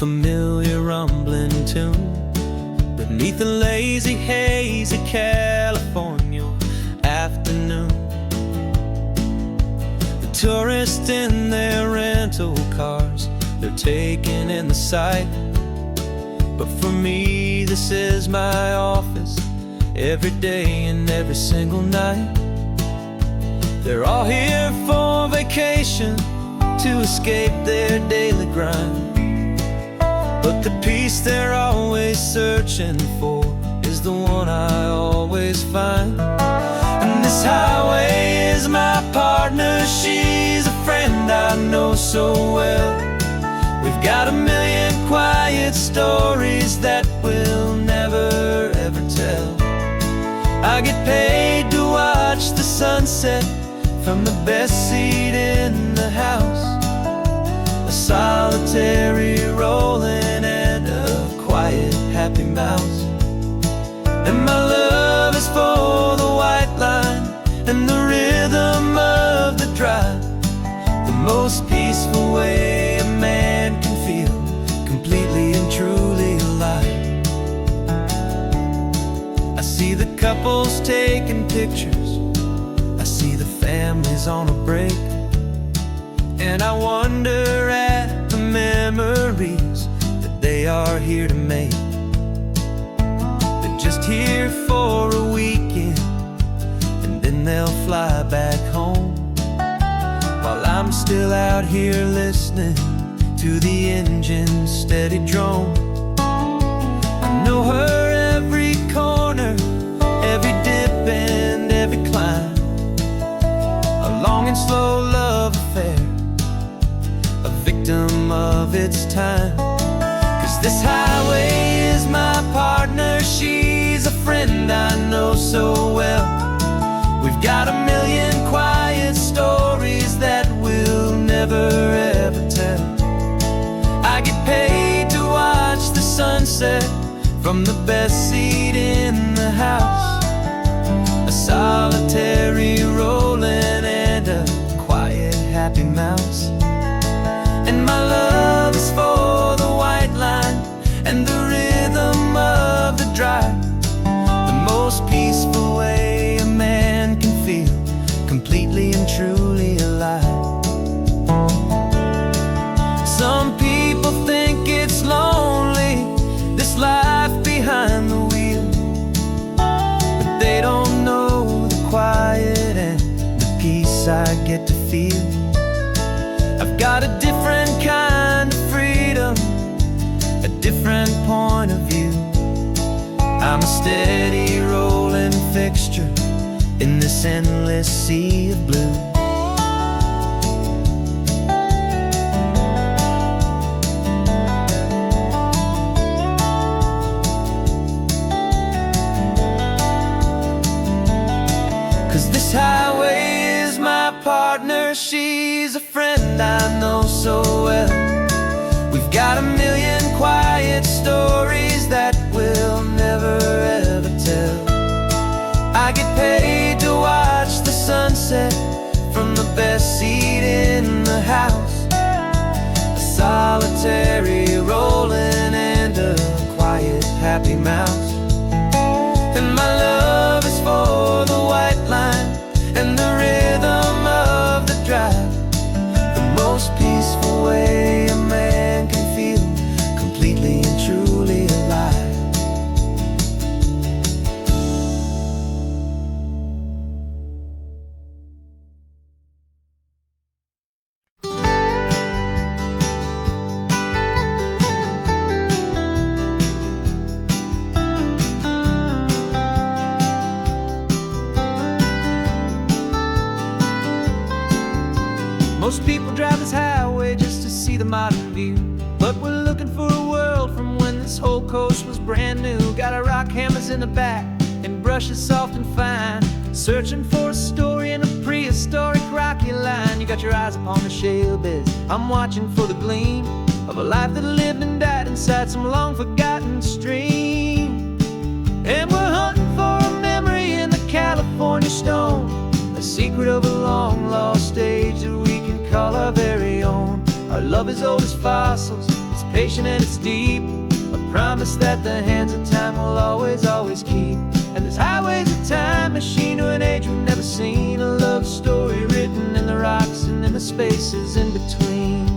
familiar rumbling tune beneath the lazy haze of California afternoon. The tourists in their rental cars, they're taking in the sight. But for me, this is my office, every day and every single night. They're all here for vacation, to escape their daily grind. But the peace they're always searching for is the one I always find. And this highway is my partner, she's a friend I know so well. We've got a million quiet stories that we'll never ever tell. I get paid to watch the sunset from the best seat in the house. A solitary rolling and a quiet happy mouse. And my love is for the white line and the rhythm of the drive. The most peaceful way a man can feel completely and truly alive. I see the couples taking pictures, I see the families on a break, and I wonder at the memories that they are here to make. They're just here for a weekend, and then they'll fly back home, while I'm still out here listening to the engine's steady drone. I know her every corner, every dip and every climb. A long and slow love affair, a victim of its time. 'Cause this highway is my partner, she's a friend I know so well. We've got a million quiet stories that we'll never ever tell. I get paid to watch the sunset from the best seat in the house. A solitary rolling and a quiet happy mouse. And my love is for the white line and the rhythm of the drive. The most peaceful way a man can feel completely and truly alive. Some people think it's lonely, this life behind the wheel, but they don't know the quiet and the peace I get to feel. I've got a different kind of freedom, a different point of view. I'm a steady rolling fixture in this endless sea of blue. This highway is my partner, she's a friend I know so well. We've got a million quiet stories that we'll never ever tell. I get paid to watch the sunset from the best seat in the house. A solitary rolling and a quiet happy mouse. And my love is for the white line and the rhythm of the drive. The most peaceful way a man can feel completely and truly alive. Most people drive this highway just to see the modern view, but we're looking for a world from when this whole coast was brand new. Got our rock hammers in the back and brushes soft and fine, searching for a story in a prehistoric rocky line. You got your eyes upon the shale beds, I'm watching for the gleam of a life that lived and died inside some long forgotten stream. And we're hunting for a memory in the California stone, a secret of a long lost age that we can call our very own. Our love is old as fossils, its patient and it's deep, a promise that the hands of time will always, always keep. And this highway's a time machine to an age we've never seen, a love story written in the rocks and in the spaces in between.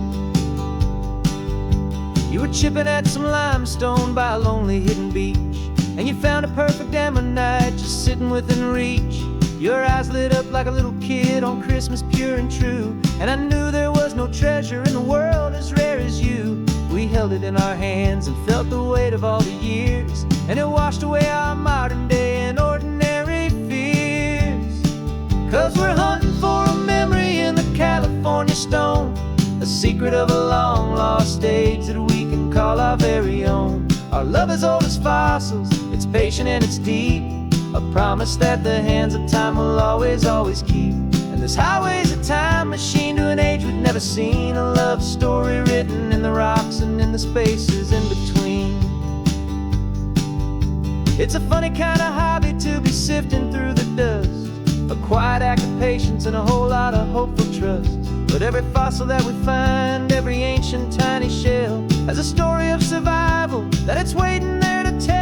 You were chipping at some limestone by a lonely hidden beach, and you found a perfect ammonite just sitting within reach. Your eyes lit up like a little kid on Christmas, pure and true. And I knew there was no treasure in the world as rare as you. We held it in our hands and felt the weight of all the years, and it washed away our modern day and ordinary fears. 'Cause we're hunting for a memory in the California stone, a secret of a long lost age that we can call our very own. Our love is old as fossils, it's patient and it's deep, a promise that the hands of time will always, always keep. And this highway's a time machine to an age we've never seen, a love story written in the rocks and in the spaces in between. It's a funny kind of hobby to be sifting through the dust, a quiet act of patience and a whole lot of hopeful trust. But every fossil that we find, every ancient tiny shell, has a story of survival that it's waiting there to tell.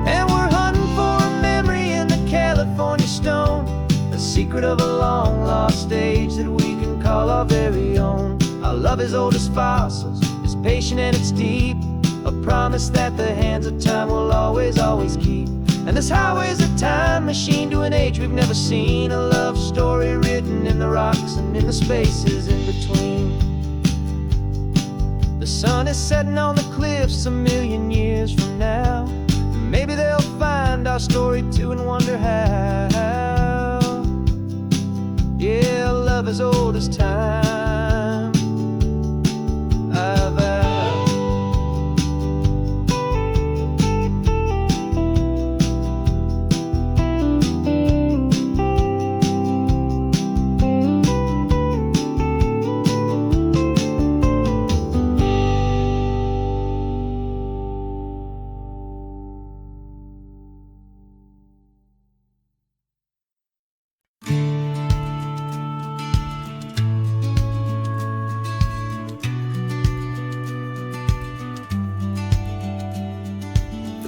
And we're hunting for a memory in the California stone, a secret of a long lost age that we can call our very own. Our love is old as fossils, it's patient and it's deep, a promise that the hands of time will always, always keep. And this highway's a time machine to an age we've never seen, a love story written in the rocks and in the spaces in between. The sun is setting on the cliffs a million years from now, and maybe they'll find our story too and wonder how. Yeah, love is old as time.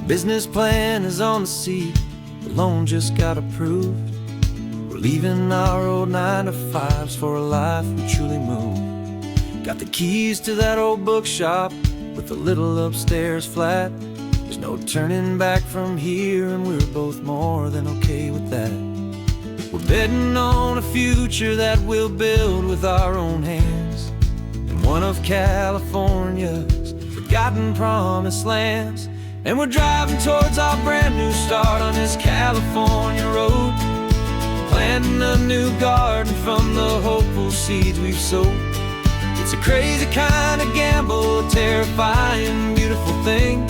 Business plan is on the seat, the loan just got approved. We're leaving our old 9-to-5s for a life we truly move. Got the keys to that old bookshop with a little upstairs flat. There's no turning back from here, and we're both more than okay with that. We're betting on a future that we'll build with our own hands, in one of California's forgotten promised lands. And we're driving towards our brand new start on this California road, planting a new garden from the hopeful seeds we've sowed. It's a crazy kind of gamble, a terrifying, beautiful thing,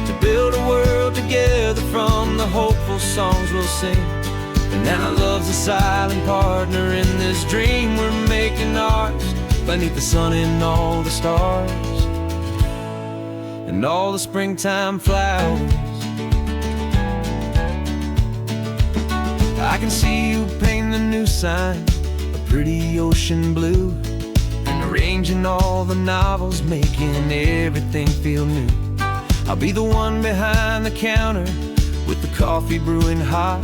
to build a world together from the hopeful songs we'll sing. And now love's a silent partner in this dream we're making ours, beneath the sun and all the stars and all the springtime flowers. I can see you painting the new sign a pretty ocean blue, and arranging all the novels, making everything feel new. I'll be the one behind the counter with the coffee brewing hot,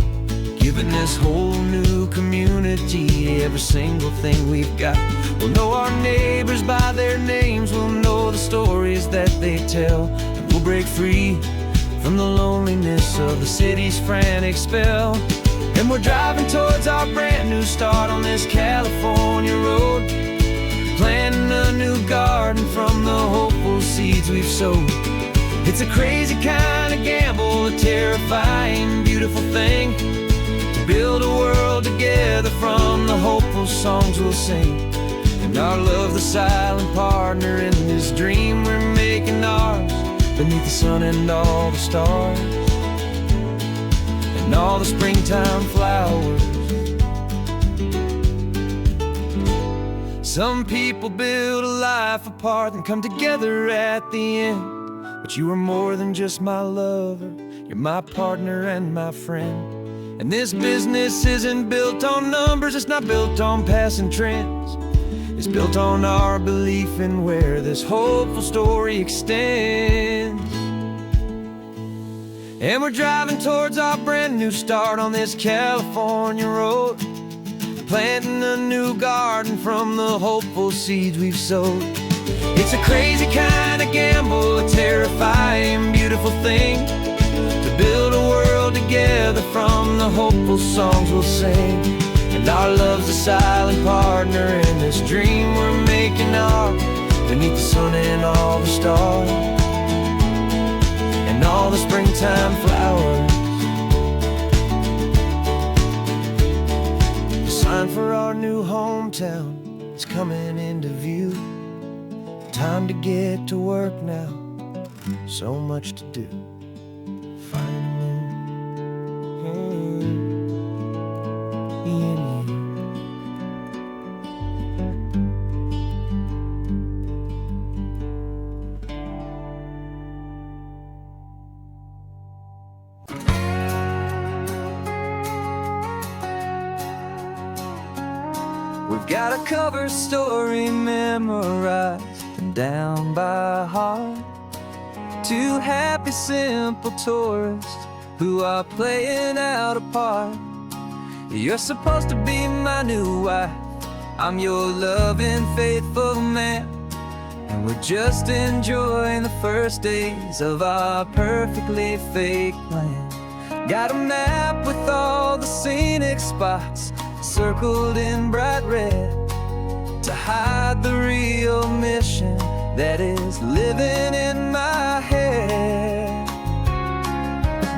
giving this whole new community every single thing we've got. We'll know our neighbors by their names, we'll know the stories that they tell, and we'll break free from the loneliness of the city's frantic spell. And we're driving towards our brand new start on this California road, planting a new garden from the hopeful seeds we've sowed. It's a crazy kind of gamble, a terrifying, beautiful thing, to build a world together from the hopeful songs we'll sing. And our love, the silent partner in this dream we're making ours, beneath the sun and all the stars and all the springtime flowers. Some people build a life apart and come together at the end. but you are more than just my lover. You're my partner and my friend. And this business isn't built on numbers, it's not built on passing trends. It's built on our belief in where this hopeful story extends. And we're driving towards our brand new start on this California road, planting a new garden from the hopeful seeds we've sowed. It's a crazy kind of gamble, a terrifying, beautiful thing, to build a world together from the hopeful songs we'll sing. And our love's a silent partner in this dream we're making ours, beneath the sun and all the stars, and all the springtime flowers. The sign for our new hometown is coming into view. Time to get to work now, so much to do. We've got a cover story memorized and down by heart. Two happy, simple tourists who are playing out a part. You're supposed to be my new wife, I'm your loving, faithful man, and we're just enjoying the first days of our perfectly fake plan. Got a map with all the scenic spots circled in bright red, to hide the real mission that is living in my head.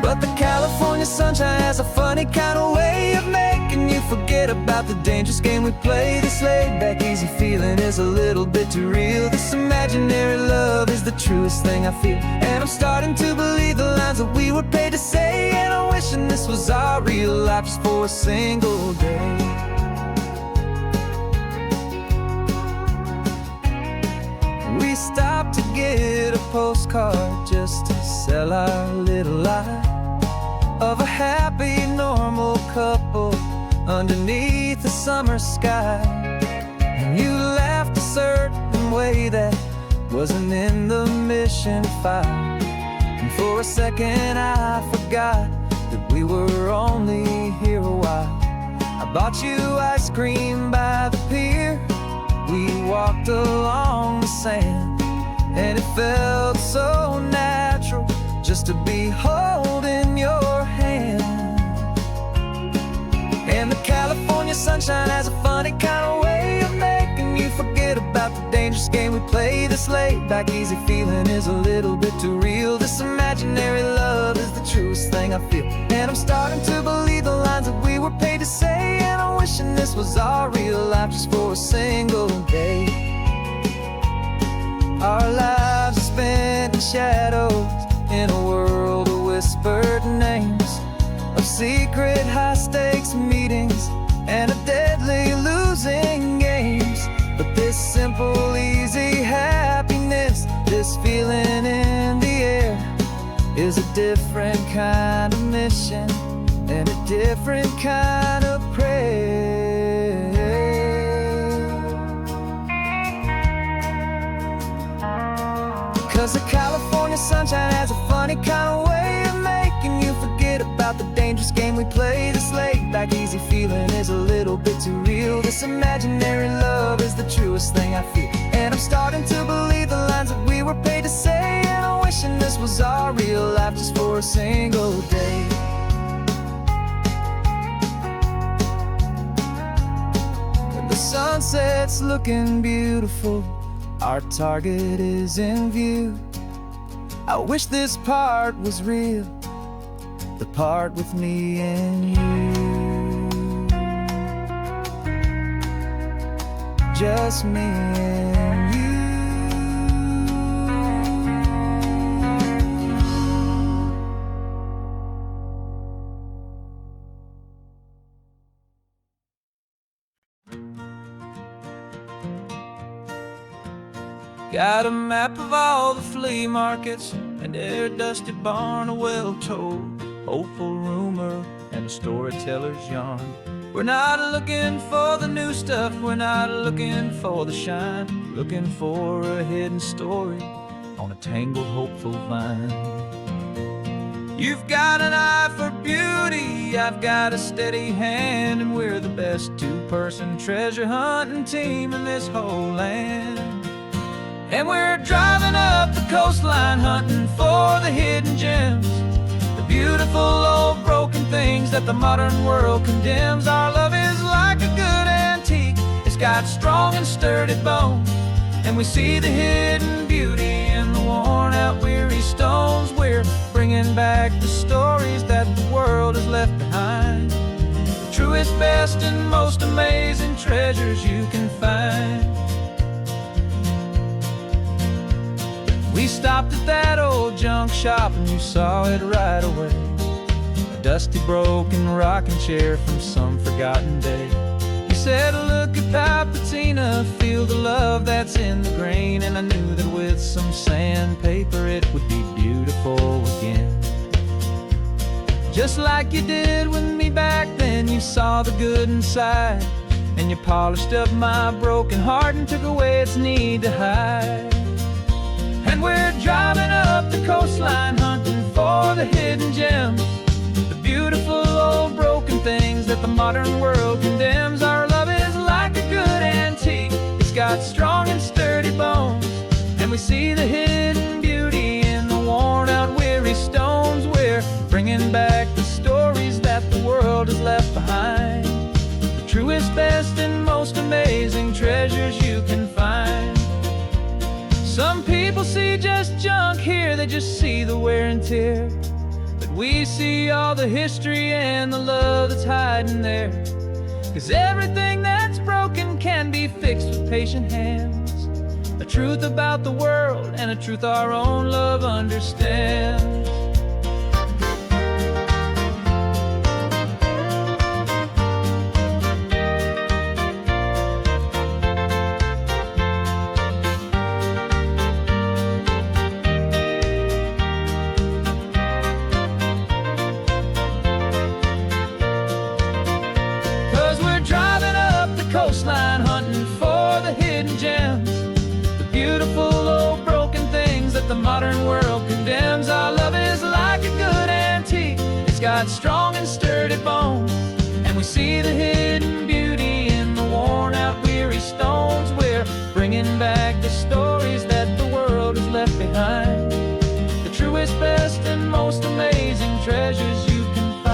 But the California sunshine has a funny kind of way of making you forget about the dangerous game we play. This laid-back, easy feeling is a little bit too real. This imaginary love is the truest thing I feel, and I'm starting to believe the lines that we were paid to say. And I'm wishing this was our real life just for a single day. We stopped to get a postcard just to sell our little lie of a happy, normal couple underneath the summer sky. And you laughed a certain way that wasn't in the mission file, and for a second I forgot that we were only here a while. I bought you ice cream by the pier, we walked along the sand, and it felt so natural just to be holding your hand. And the California sunshine has a funny kind of way of making you forget about the dangerous game we play. This laid-back, easy feeling is a little bit too real. This imaginary love is the truest thing I feel, and I'm starting to believe the lines that we were paid to say. And I'm wishing this was our real life just for a single day. Our lives are spent in shadows, in a world of whispered names, of secret high-stakes meetings and of deadly losing games. But this simple, easy happiness, this feeling in the air, is a different kind of mission and a different kind of prayer. 'Cause the California sunshine has a funny kind of way of making you forget about the dangerous game we play. This laid-back, easy feeling is a little bit too real. This imaginary love is the truest thing I feel, and I'm starting to believe the lines that we were paid to say. And I'm wishing this was our real life just for a single day. The sunset's looking beautiful, our target is in view. I wish this part was real, the part with me and you. Just me and you. Got a map of all the flea markets and every dusty barn, a well-told, hopeful rumor and a storyteller's yarn. We're not looking for the new stuff, we're not looking for the shine, looking for a hidden story on a tangled, hopeful vine. You've got an eye for beauty, I've got a steady hand, and we're the best two-person treasure hunting team in this whole land. And we're driving up the coastline hunting for the hidden gems, the beautiful old broken things that the modern world condemns. Our love is like a good antique, it's got strong and sturdy bones, and we see the hidden beauty in the worn out weary stones. We're bringing back the stories that the world has left behind, the truest, best, and most amazing treasures you can find. We stopped at that old junk shop and you saw it right away, a dusty, broken rocking chair from some forgotten day. You said, look at Papatina, feel the love that's in the grain, and I knew that with some sandpaper it would be beautiful again. Just like you did with me back then, you saw the good inside, and you polished up my broken heart and took away its need to hide. And we're driving up the coastline hunting for the hidden gems, the beautiful old broken things that the modern world condemns. Our love is like a good antique, it's got strong and sturdy bones, and we see the hidden beauty in the worn out weary stones. We're bringing back the stories that the world has left behind, the truest, best, and most amazing treasures you can find. Some people see just junk here, they just see the wear and tear, but we see all the history and the love that's hiding there. 'Cause everything that's broken can be fixed with patient hands, a truth about the world and a truth our own love understands. 'Cause we're driving up the coastline hunting for the hidden gems, the beautiful old broken things that the modern world condemns. Our love is like a good antique, it's got strong and sturdy bones, and we see the hidden beauty in the worn out weary stones. We're bringing back the stories that the world has left behind, the truest, best, and most amazing treasures you can find.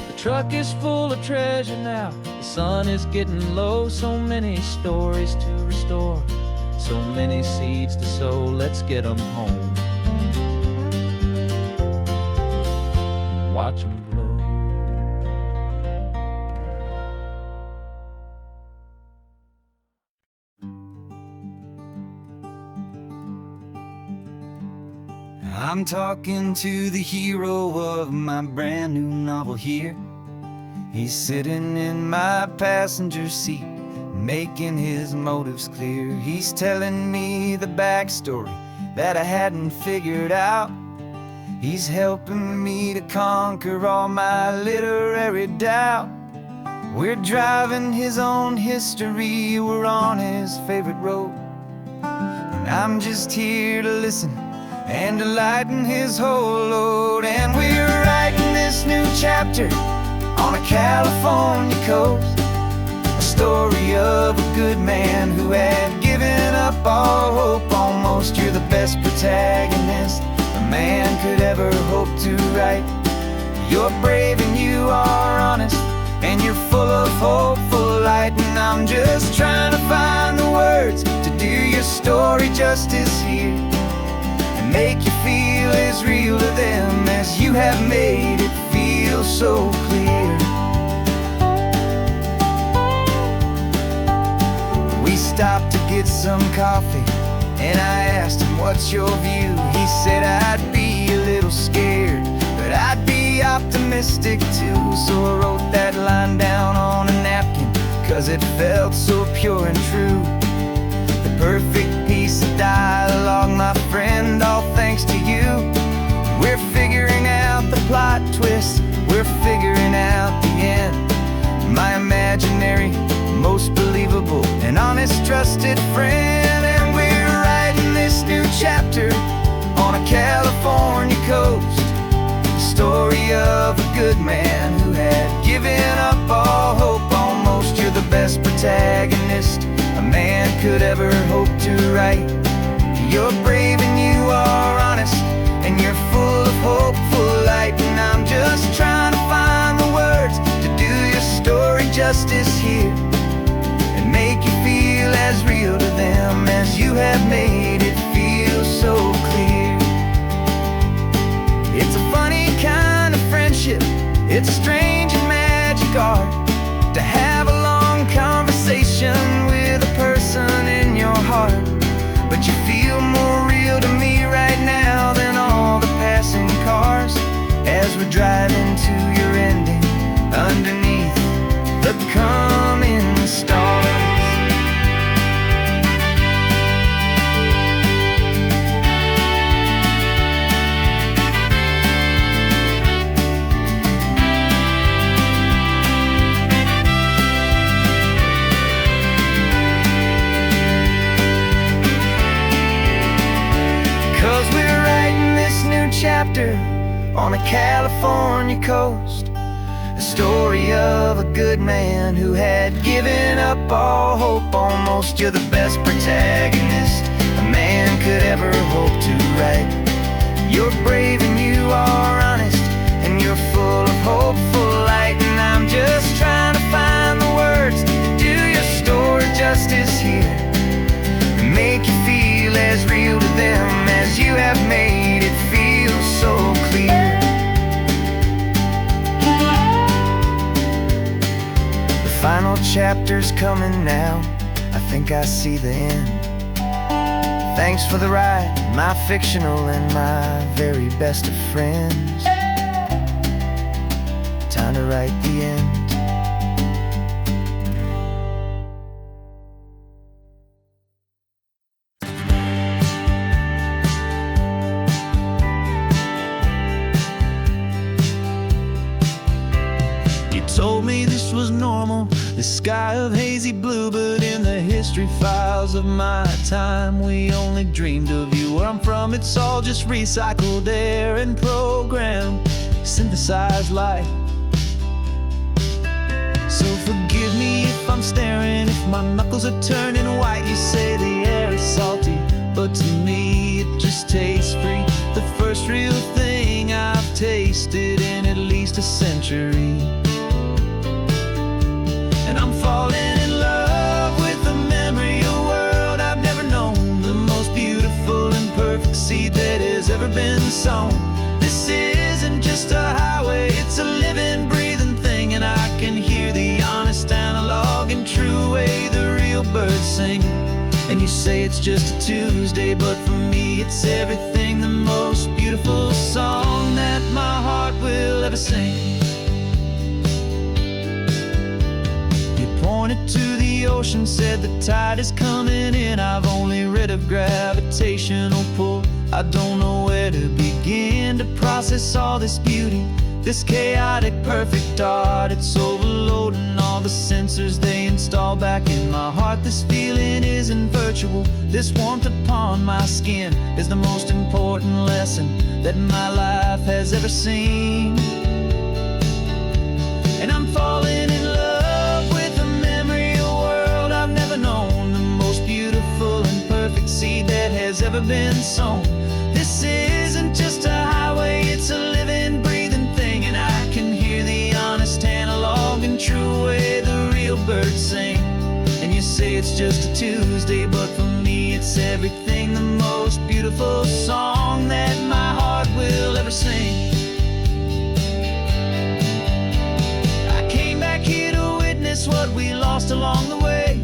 The truck is full of treasure now, the sun is getting low, so many stories to restore, so many seeds to sow. Let's get them home, watch them blow. I'm talking to the hero of my brand new novel here. He's sitting in my passenger seat, making his motives clear. He's telling me the backstory that I hadn't figured out. He's helping me to conquer all my literary doubt. We're driving his own history, we're on his favorite road, and I'm just here to listen and to lighten his whole load. And we're writing this new chapter on a California coast, a story of a good man who had given up all hope almost. You're the best protagonist a man could ever hope to write. You're brave and you are honest, and you're full of hopeful light. And I'm just trying to find the words to do your story justice here, and make you feel as real to them as you have made it feel so clear. We stopped to get some coffee, and I asked him, what's your view? He said, I'd be a little scared, but I'd be optimistic too. So I wrote that line down on a napkin, 'cause it felt so pure and true. The perfect piece of dialogue, my friend, all thanks to you. We're figuring out the plot twist, we're figuring out the end. My imaginary, most believable and honest trusted friend. And we're writing this new chapter on a California coast, the story of a good man who had given up all hope. Almost you're the best protagonist a man could ever hope to write. You're brave and you are honest, and you're full of hopeful light. And I'm just trying to find the words to do your story justice here, and make you feel as real to them as you have made it feel so clear. It's a funny kind of friendship, it's a strange and magic art to have a long conversation with a person in your heart. But you feel more real to me right now than all the passing cars, as we're driving to your ending underneath the coming stars. 'Cause we're writing this new chapter on a California coast, a story of a good man who had given up all hope. Almost you're the best protagonist a man could ever hope to write. You're brave and you are honest, and you're full of hopeful light. And I'm just trying to find the words to do your story justice here, and make you feel as real to them as you have made it feel so clear. The final chapter's coming now, I think I see the end. Thanks for the ride, my fictional and my very best of friends. Time to write the end. Told me this was normal, the sky of hazy blue, but in the history files of my time, we only dreamed of you. Where I'm from, it's all just recycled air and programmed, synthesized light. So forgive me if I'm staring, if my knuckles are turning white. You say the air is salty, but to me it just tastes free. The first real thing I've tasted in at least a century. Falling in love with the memory of a world I've never known, the most beautiful and perfect seed that has ever been sown. This isn't just a highway, it's a living, breathing thing, and I can hear the honest, analog, and true way the real birds sing. And you say it's just a Tuesday, but for me it's everything, the most beautiful song that my heart will ever sing. Pointed to the ocean, said the tide is coming in. I've only read of gravitational pull, I don't know where to begin to process all this beauty, this chaotic perfect art. It's overloading all the sensors they install back in my heart. This feeling isn't virtual, this warmth upon my skin is the most important lesson that my life has ever seen. And I'm falling in love with the memory of a world I've never known, the most beautiful and perfect seed that has ever been sown. This isn't just a highway, it's a living, breathing thing, and I can hear the honest, analog, and true way the real birds sing. And you say it's just a Tuesday, but for me it's everything, the most beautiful song that my heart will ever sing. What we lost along the way,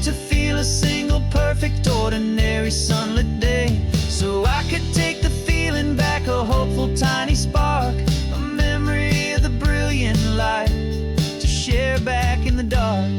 to feel a single perfect ordinary sunlit day, so I could take the feeling back, a hopeful tiny spark, a memory of the brilliant light to share back in the dark.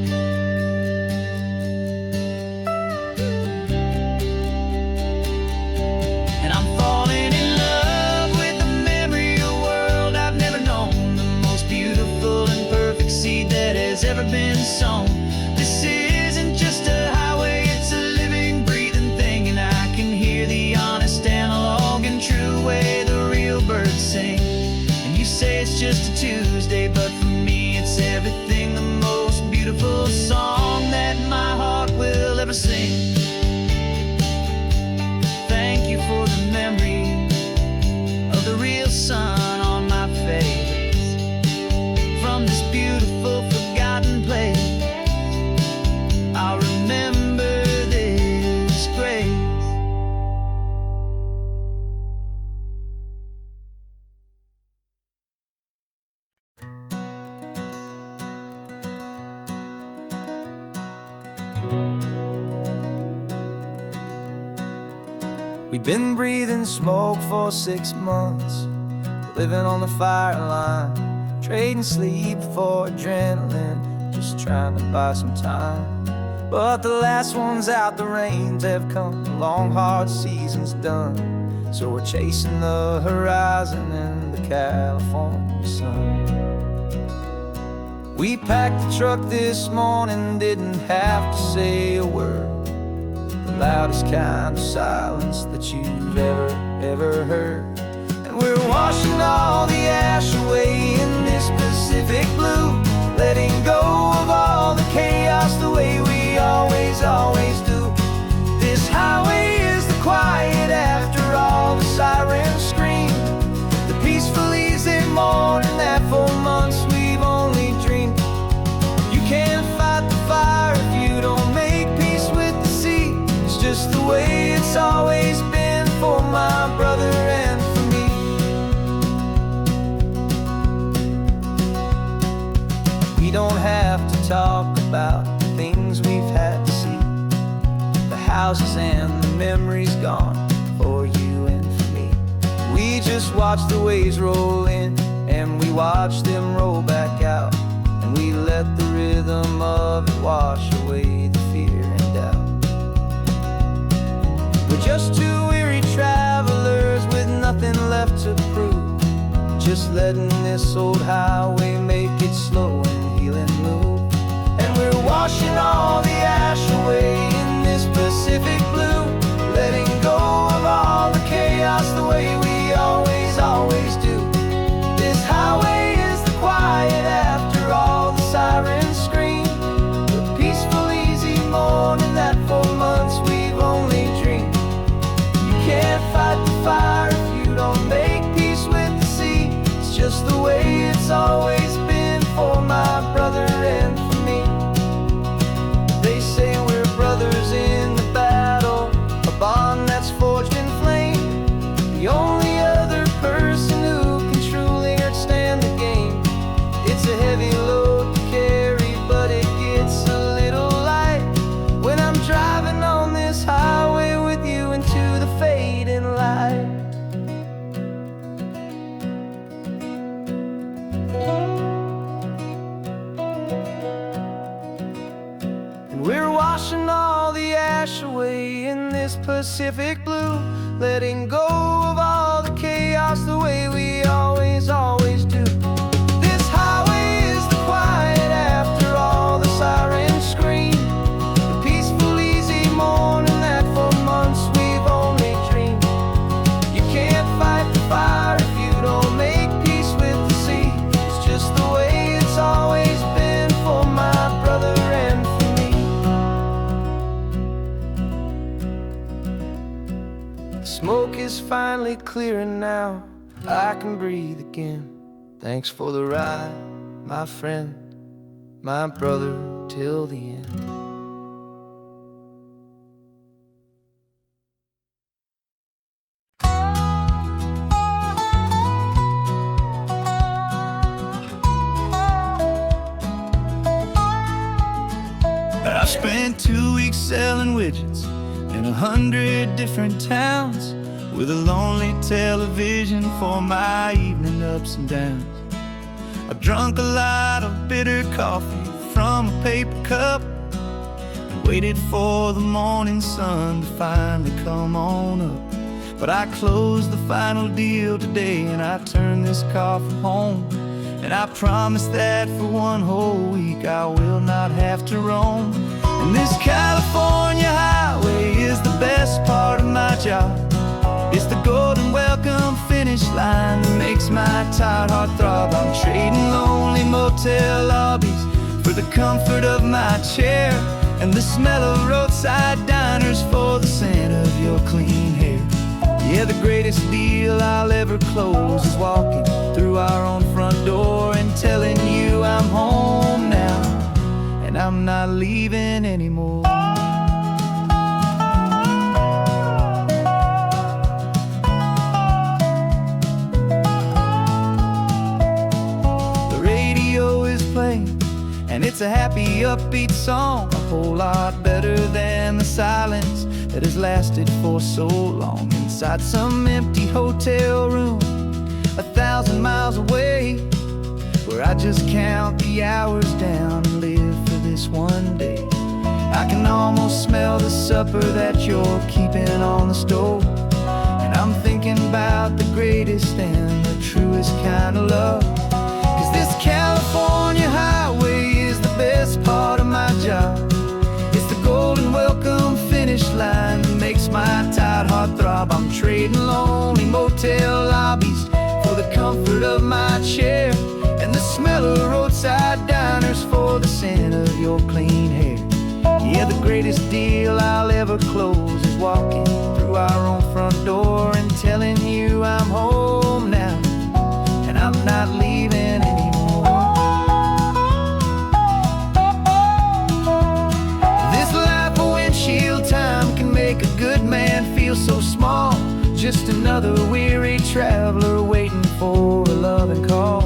We've been breathing smoke for 6 months, living on the fire line, trading sleep for adrenaline, just trying to buy some time. But the last one's out, the rains have come, the long hard season's done. So we're chasing the horizon in the California sun. We packed the truck this morning, didn't have to say a word. The loudest kind of silence that you've ever heard. And we're washing all the ash away in this Pacific blue, letting go of all the chaos the way we always do. This highway is the quiet after all the sirens scream, the peaceful easy morning that for months we've only dreamed. You can't fight the fire if you don't make peace with the sea. It's just the way it's always been for my brother and for me. We don't have to talk about the things we've had to see, the houses and the memories gone for you and for me. We just watch the waves roll in and we watch them roll back out, and we let the rhythm of it wash away the fear and doubt. We're just two weary travelers with nothing left to prove, just letting this old highway make it slow and healing move. And we're washing all the ash away in this Pacific blue, letting go of all the chaos the way we always do. This highway is the quiet after all the sirens scream, the peaceful easy morning that for months we've only dreamed. You can't fight the fire if you don't make peace with the sea. It's just the way it's always been for my brother and for me. They say we're brothers in the battle, a bond that's forged in flame. The only other person who can truly understand the game. It's a heavy load to carry, but it gets a little light when I'm driving on this highway with you into the fading light. And we're washing all the ash away in this Pacific blue, letting go of all the chaos the way we always do. This highway is the quiet after all the sirens scream, the peaceful easy morning that for months we've only dreamed. You can't fight the fire if you don't make peace with the sea. It's just the way it's always been for my brother and for me. The smoke is finally clearing now, I can breathe again. Thanks for the ride, my friend, my brother, till the end. I spent 2 weeks selling widgets in 100 different towns, with a lonely television for my evening ups and downs. I drunk a lot of bitter coffee from a paper cup and waited for the morning sun to finally come on up. But I closed the final deal today and I turned this car for home. And I promise that for one whole week I will not have to roam. And this California highway is the best part of my job. It's the golden welcome finish line that makes my tired heart throb. I'm trading lonely motel lobbies for the comfort of my chair, and the smell of roadside diners for the scent of your clean hair. Yeah, the greatest deal I'll ever close is walking through our own front door and telling you I'm home now, and I'm not leaving anymore. The radio is playing, and it's a happy, upbeat song, a whole lot better than and the silence that has lasted for so long. Inside some empty hotel room 1,000 miles away, where I just count the hours down and live for this one day. I can almost smell the supper that you're keeping on the stove, and I'm thinking about the greatest and the truest kind of love. 'Cause this California highway is the best part of my job. It's the golden welcome finish line that makes my tired heart throb. I'm trading lonely motel lobbies for the comfort of my chair, and the smell of roadside diners for the scent of your clean hair. Yeah, the greatest deal I'll ever close is walking through our own front door and telling you I'm home now, and I'm not leaving anymore. This life of windshield time can make a good man feel so small, just another weary traveler waiting for a loving call.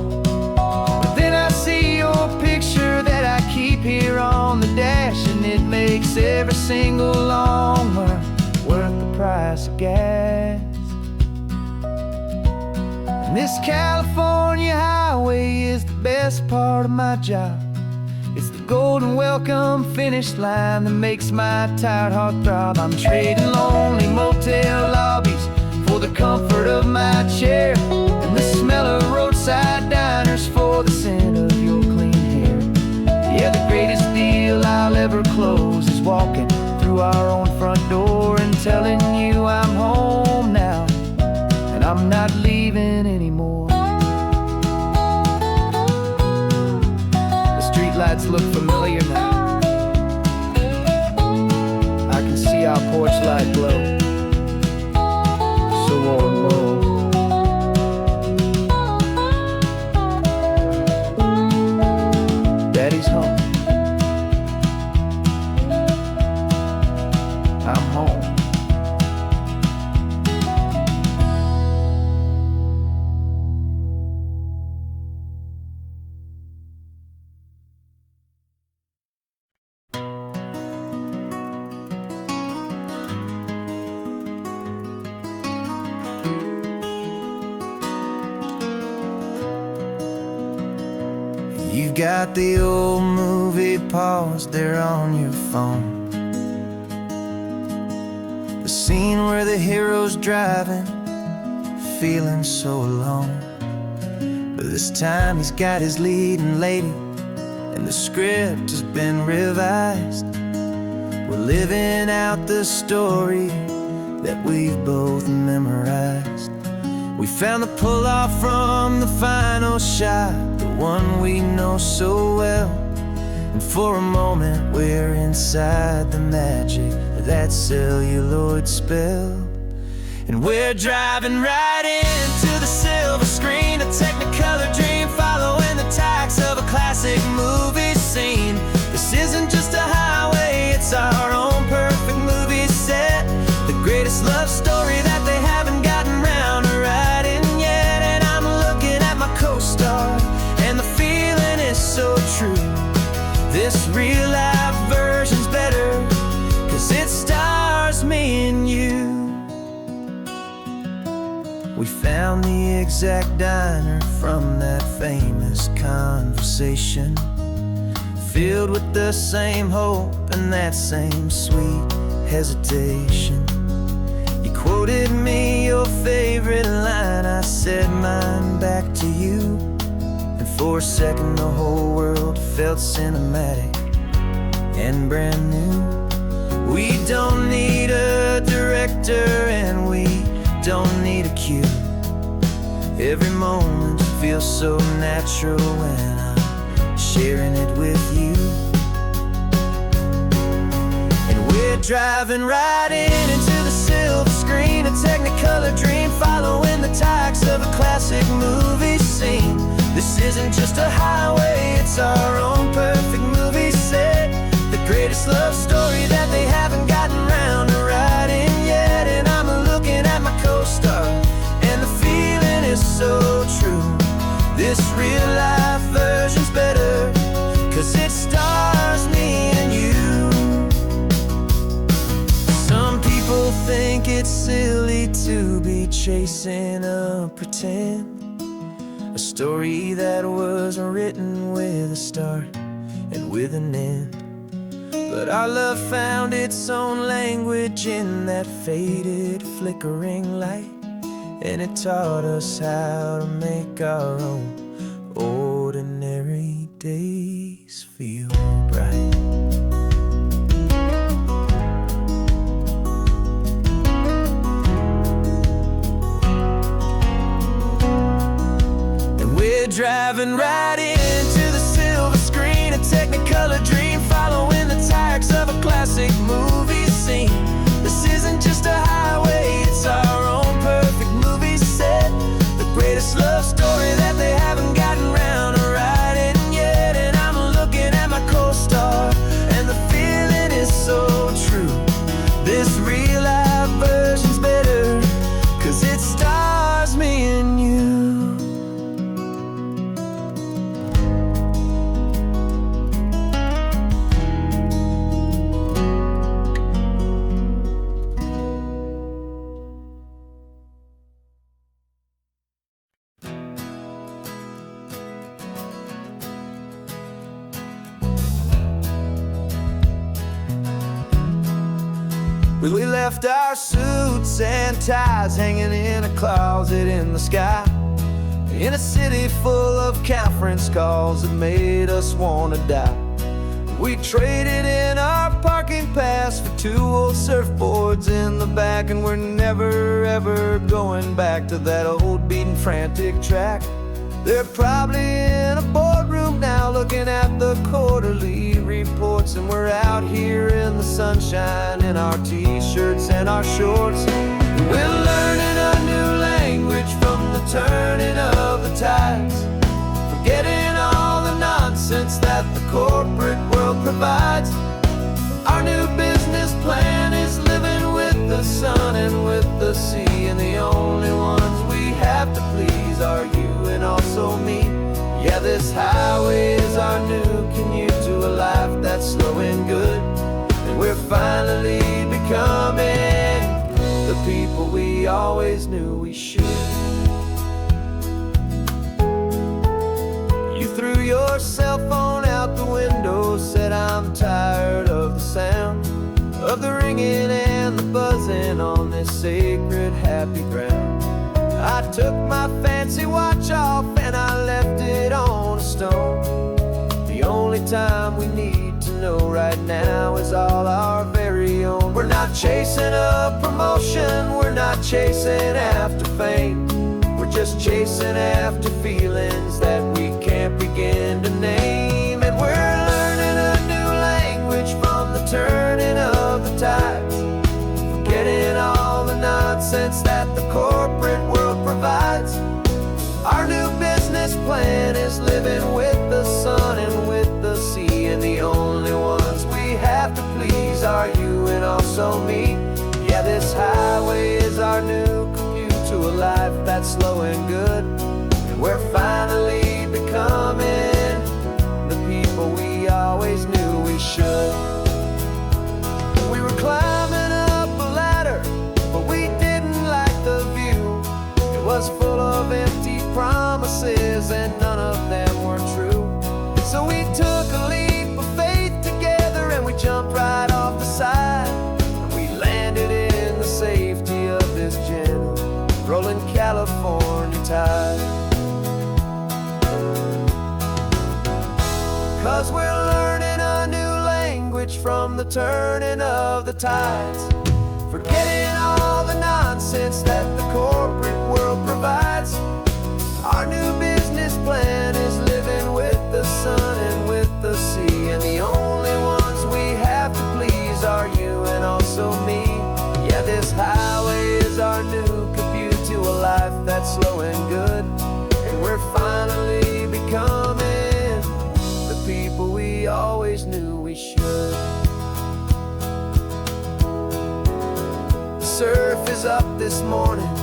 But then I see your picture that I keep here on the dash, and it makes every single long mile worth the price of gas. And this California highway is the best part of my job. It's the golden welcome finish line that makes my tired heart throb. I'm trading lonely motel lobbies for the comfort of my chair, and the smell of roadside diners for the scent of your clean hair. Yeah, the greatest deal I'll ever close is walking through our own front door and telling you I'm home now, and I'm not leaving anymore. The streetlights look familiar now. I can see our porch light glow, so warm, low. Daddy's home. I'm home. You've got the old movie paused there on your phone, the scene where the hero's driving, feeling so alone. But this time he's got his leading lady, and the script has been revised. We're living out the story that we've both memorized. We found the pull-off from the final shot, the one we know so well. And for a moment we're inside the magic of that celluloid spell. And we're driving right into the silver screen, a Technicolor dream, following the tacks of a classic movie scene. This isn't just a highway, it's our own perfect movie set, the greatest love story that they haven't gotten round to writing yet. And I'm looking at my co-star, and the feeling is so true. This real life version's better, 'cause it stars me and you. We found the exact diner from that famous conversation, filled with the same hope and that same sweet hesitation. You quoted me your favorite line, I said mine back to you, and for a second the whole world felt cinematic and brand new. We don't need a director and we don't need a cue. Every moment feels so natural when I'm sharing it with you. And we're driving right into the silver screen, a Technicolor dream, following the tacks of a classic movie scene. This isn't just a highway, it's our own perfect movie set, the greatest love story that they haven't gotten round to writing yet. And I'm looking at my co-star, and the feeling is so true. This real life version's better, 'cause it stars me and you. to be chasing a pretend, a story that was written with a start and with an end. But our love found its own language in that faded, flickering light, and it taught us how to make our own ordinary days feel bright. Driving right into the silver screen, a Technicolor dream, following the tracks of a classic movie scene. This isn't just a highway, it's our own perfect movie set, the greatest love story that they haven't gotten round to writing yet. And I'm looking at my co-star, and the feeling is so true. This real life version's better, 'cause it stars me and you. We left our suits and ties hanging in a closet in the sky, in a city full of conference calls that made us wanna die. We traded in our parking pass for 2 old surfboards in the back, and we're never ever going back to that old beaten frantic track. They're probably in a boardroom now looking at the quarterly reports, and we're out here in the sunshine in our t-shirts and our shorts. We're learning a new language from the turning of the tides, forgetting all the nonsense that the corporate world provides. Our new business plan is living with the sun and with the sea, and the only ones we have to please are you and also me. Yeah, this highway is our new commute to a life that's slow and good, and we're finally becoming the people we always knew we should. You threw your cell phone out the window, said I'm tired of the sound of the ringing and the buzzing on this sacred happy ground. I took my fancy watch off and I left it on a stone. The only time we need to know right now is all our very own. We're not chasing a promotion, we're not chasing after fame, we're just chasing after feelings that we can't begin to name. And we're learning a new language from the turning of the tides, forgetting all the nonsense that the corporate world provides. Our new business plan is living with the sun and with the sea, and the only ones we have to please are you and also me. Yeah, this highway is our new commute to a life that's slow and good, and we're finally becoming the people we always knew we should. We were climbing up a ladder, but we didn't like the view. It was full of empty promises and none of them were true. So we took a leap of faith together and we jumped right off the side, and we landed in the safety of this gentle rolling California tide. 'Cause we're learning a new language from the turning of the tides, forgetting all the nonsense that the corporate world provides. Our new business plan is living with the sun and with the sea, and the only ones we have to please are you and also me. Yeah, this highway is our new commute to a life that's slow and good, and we're finally becoming the people we always knew we should. The surf is up this morning,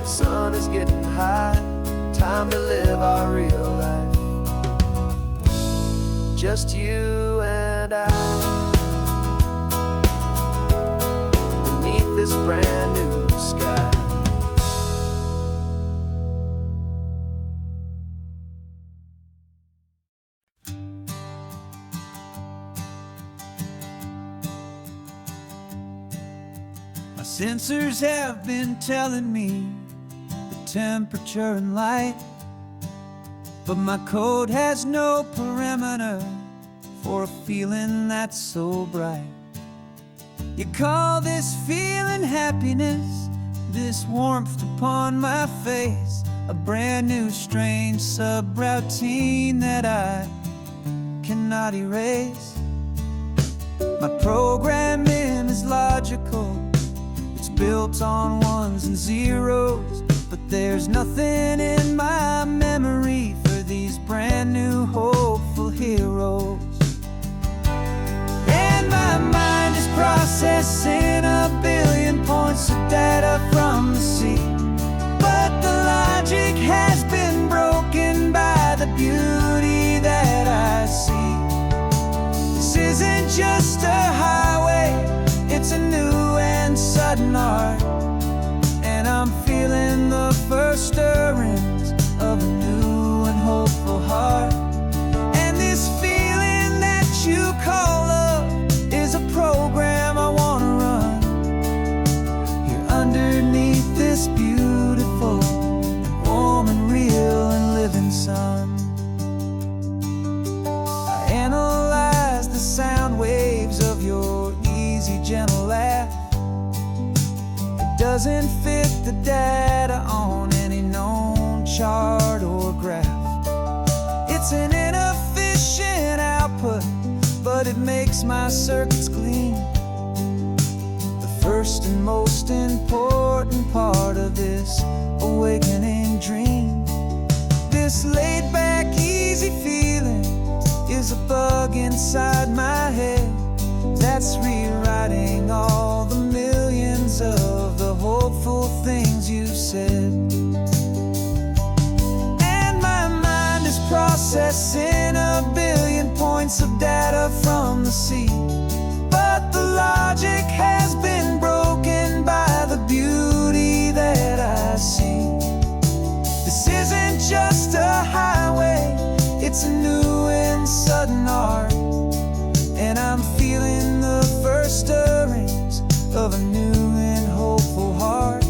the sun is getting high, time to live our real life, just you and I, beneath this brand new sensors have been telling me the temperature and light, but my code has no perimeter for a feeling that's so bright. You call this feeling happiness, this warmth upon my face, a brand new strange subroutine that I cannot erase. My programming is logical, it's built on ones and zeros, but there's nothing in my memory for these brand new hopeful heroes. And my mind is processing a billion points of data from the sea, but the logic has been broken by the beauty that I see. This isn't just a highway, it's a new and sudden art, and I'm feeling the first stirrings of a new and hopeful heart. And this feeling that you call love is a program I wanna run here underneath this beautiful and warm and real and living sun. I analyze the sound waves of your easy, gentle laugh. It doesn't fit the data on any known chart or graph. It's an inefficient output, but it makes my circuits clean. The first and most important part of this awakening dream. This laid-back, easy feeling is a bug inside my head that's rewriting all the millions of the hopeful things you've said. And my mind is processing a billion points of data from the sea, but the logic has been broken by the beauty that I see. This isn't just a highway, it's a new and sudden art, and I'm feeling the first stirrings of a new and hopeful heart.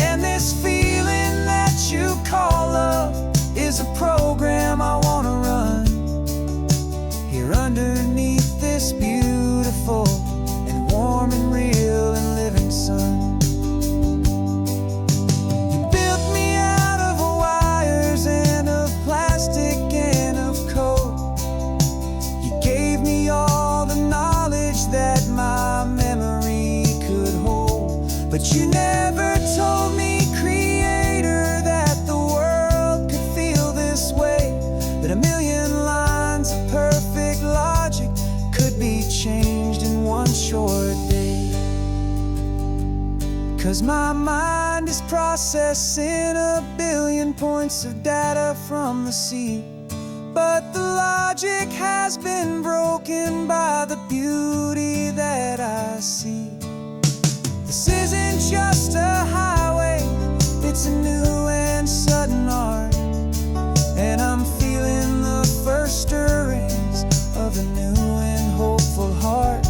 And this feeling that you call love is a program I wanna run here underneath this beautiful and warm and real and living sun. You built me out of wires and of plastic and of code. You gave me all the knowledge that my memory could hold, but you never told me, Creator, that the world could feel this way, that a million lines of perfect logic could be changed in one short day. 'Cause my mind is processing a billion points of data from the sea, but the logic has been broken by the beauty that I see. This isn't just a highway, it's a new and sudden art, and I'm feeling the first stirrings of a new and hopeful heart.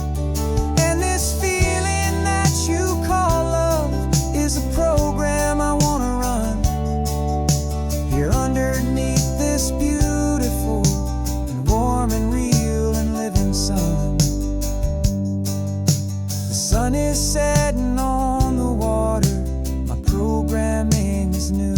And this feeling that you call love is a program I wanna run here underneath this beautiful and warm and real and living sun. The sun is setting on the water, my programming is new.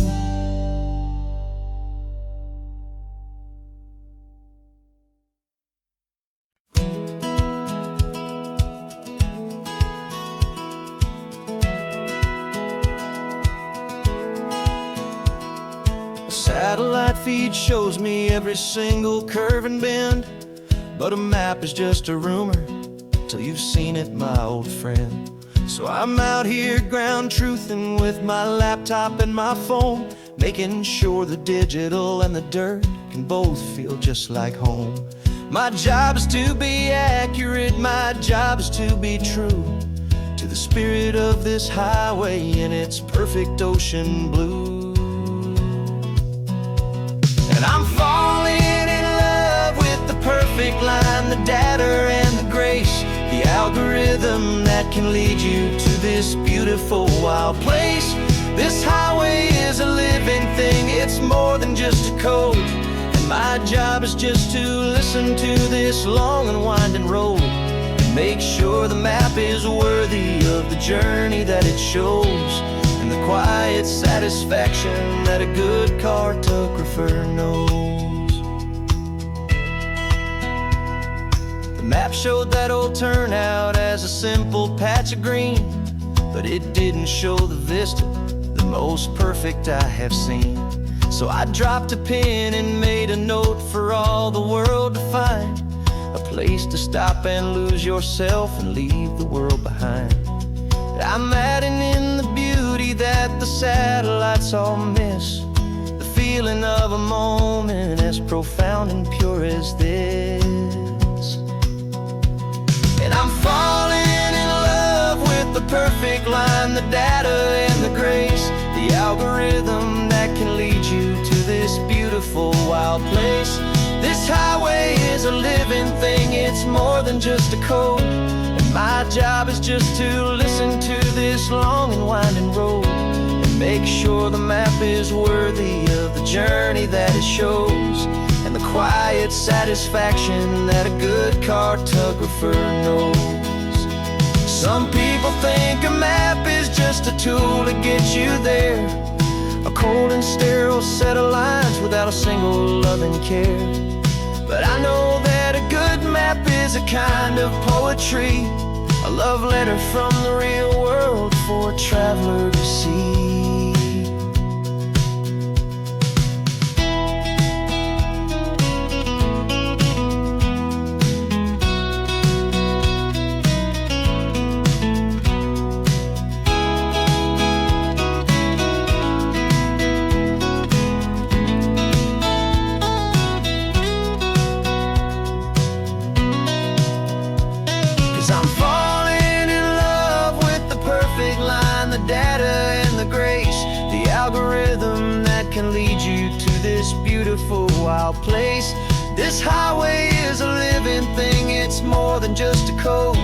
Satellite feed shows me every single curve and bend, but a map is just a rumor till you've seen it, my old friend. So I'm out here ground truthing with my laptop and my phone, making sure the digital and the dirt can both feel just like home. My job is to be accurate, my job is to be true to the spirit of this highway in its perfect ocean blue. And I'm falling in love with the perfect line, the data and the grace, the algorithm that can lead you to this beautiful wild place. This highway is a living thing, it's more than just a code. And my job is just to listen to this long and winding road and make sure the map is worthy of the journey that it shows, and the quiet satisfaction that a good cartographer knows. The map showed that old turnout as a simple patch of green, but it didn't show the vista, the most perfect I have seen. So I dropped a pin and made a note for all the world to find, a place to stop and lose yourself and leave the world behind. I'm adding in the beauty that the satellites all miss, the feeling of a moment as profound and pure as this. And I'm falling in love with the perfect line, the data and the grace, the algorithm that can lead you to this beautiful wild place. This highway is a living thing, it's more than just a code. And my job is just to listen to this long and winding road and make sure the map is worthy of the journey that it shows, and the quiet satisfaction that a good cartographer knows. Some people think a map is just a tool to get you there, a cold and sterile set of lines without a single loving care. But I know that a good map is a kind of poetry, a love letter from the real world for a traveler to see. 'Cause I'm falling in love with the perfect line, the data and the grace, the algorithm that can lead you to this beautiful wild place. This highway is a living thing, it's more than just a code.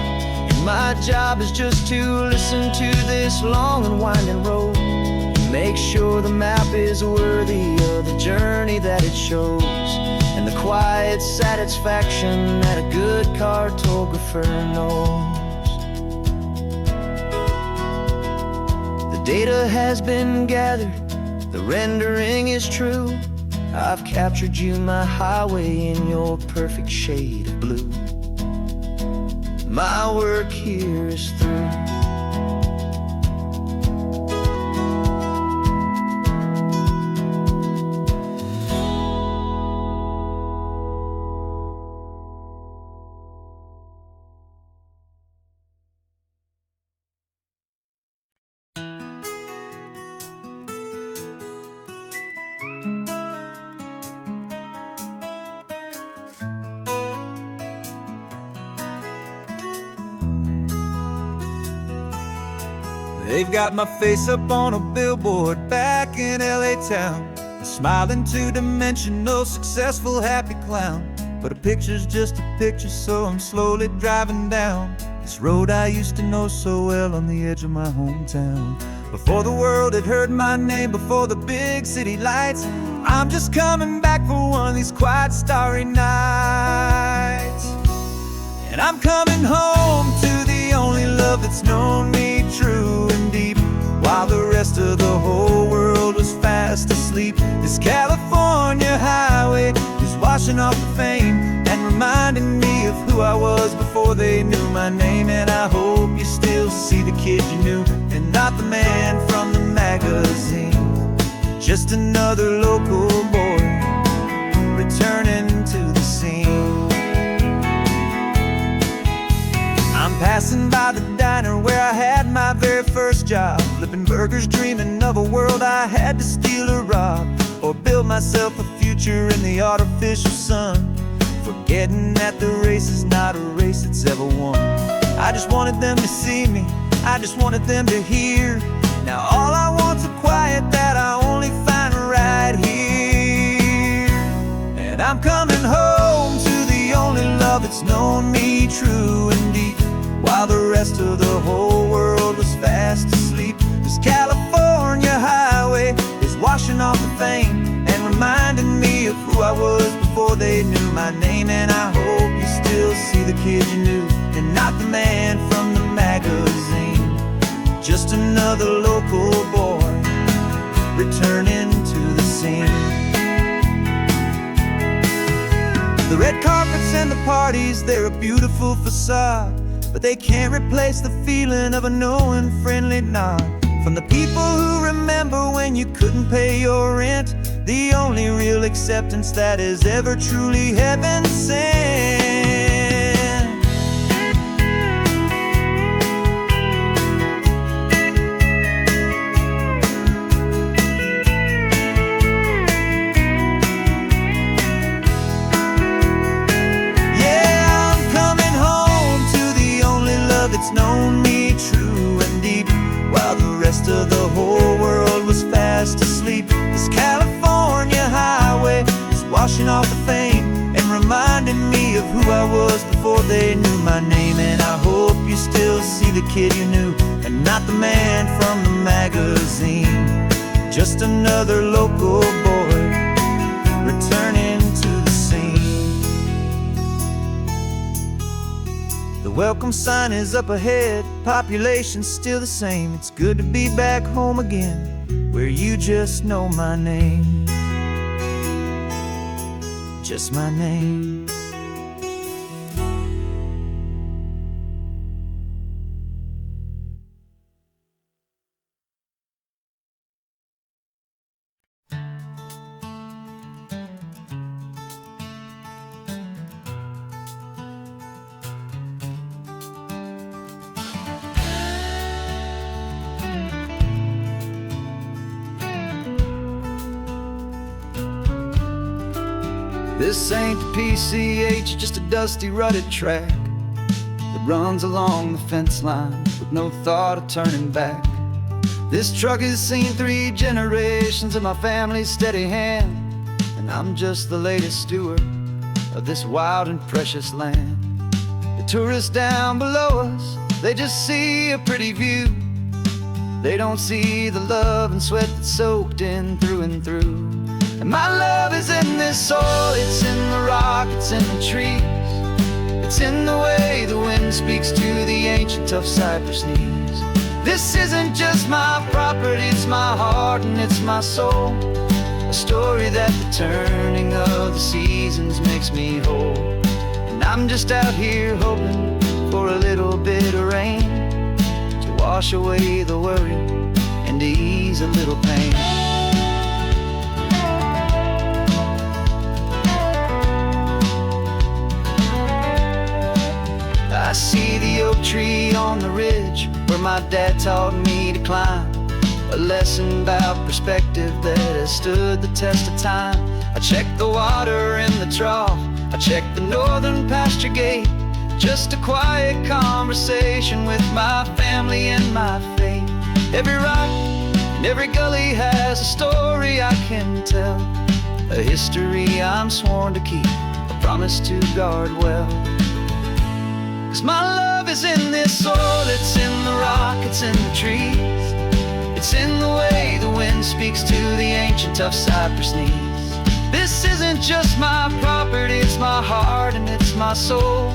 And my job is just to listen to this long and winding road and make sure the map is worthy of the journey that it shows, and the quiet satisfaction that a good cartographer knows. The data has been gathered, the rendering is true. I've captured you, my highway, in your perfect shade of blue. My work here is through. They've got my face up on a billboard back in LA town, a smiling two-dimensional, successful, happy clown. But a picture's just a picture, so I'm slowly driving down this road I used to know so well on the edge of my hometown. Before the world had heard my name, before the big city lights, I'm just coming back for one of these quiet, starry nights. And I'm coming home to the only love that's known me true and deep, while the rest of the whole world was fast asleep. This California highway is washing off the fame and reminding me of who I was before they knew my name. And I hope you still see the kid you knew and not the man from the magazine, just another local boy returning to the scene. I'm passing by the diner where I had my very first job, flipping burgers, dreaming of a world I had to steal or rob, or build myself a future in the artificial sun, forgetting that the race is not a race that's ever won. I just wanted them to see me, I just wanted them to hear. Now all I want's a quiet that I only find right here. And I'm coming home to the only love that's known me true and deep, while the rest of the whole world was fast asleep. This California highway is washing off the fame and reminding me of who I was before they knew my name. And I hope you still see the kid you knew, and not the man from the magazine. Just another local boy returning to the scene. The red carpets and the parties, they're a beautiful facade, but they can't replace the feeling of a knowing, friendly nod from the people who remember when you couldn't pay your rent. The only real acceptance that is ever truly heaven sent. That's known me true and deep, while the rest of the whole world was fast asleep. This California highway is washing off the fame and reminding me of who I was before they knew my name. And I hope you still see the kid you knew, and not the man from the magazine. Just another local boy returning to the scene. The welcome sign is up ahead, population's still the same. It's good to be back home again, where you just know my name. Just my name. This ain't the PCH, just a dusty, rutted track that runs along the fence line with no thought of turning back. This truck has seen 3 generations of my family's steady hand, and I'm just the latest steward of this wild and precious land. The tourists down below us, they just see a pretty view. They don't see the love and sweat that's soaked in through and through. And my love is in this soil, it's in the rock, it's in the trees. It's in the way the wind speaks to the ancient tough cypress knees. This isn't just my property, it's my heart and it's my soul. A story that the turning of the seasons makes me whole. And I'm just out here hoping for a little bit of rain to wash away the worry and to ease a little pain. I see the oak tree on the ridge where my dad taught me to climb. A lesson about perspective that has stood the test of time. I check the water in the trough, I check the northern pasture gate. Just a quiet conversation with my family and my faith. Every rock and every gully has a story I can tell. A history I'm sworn to keep, a promise to guard well. 'Cause my love is in this soil, it's in the rock, it's in the trees. It's in the way the wind speaks to the ancient tough cypress knees. This isn't just my property, it's my heart and it's my soul.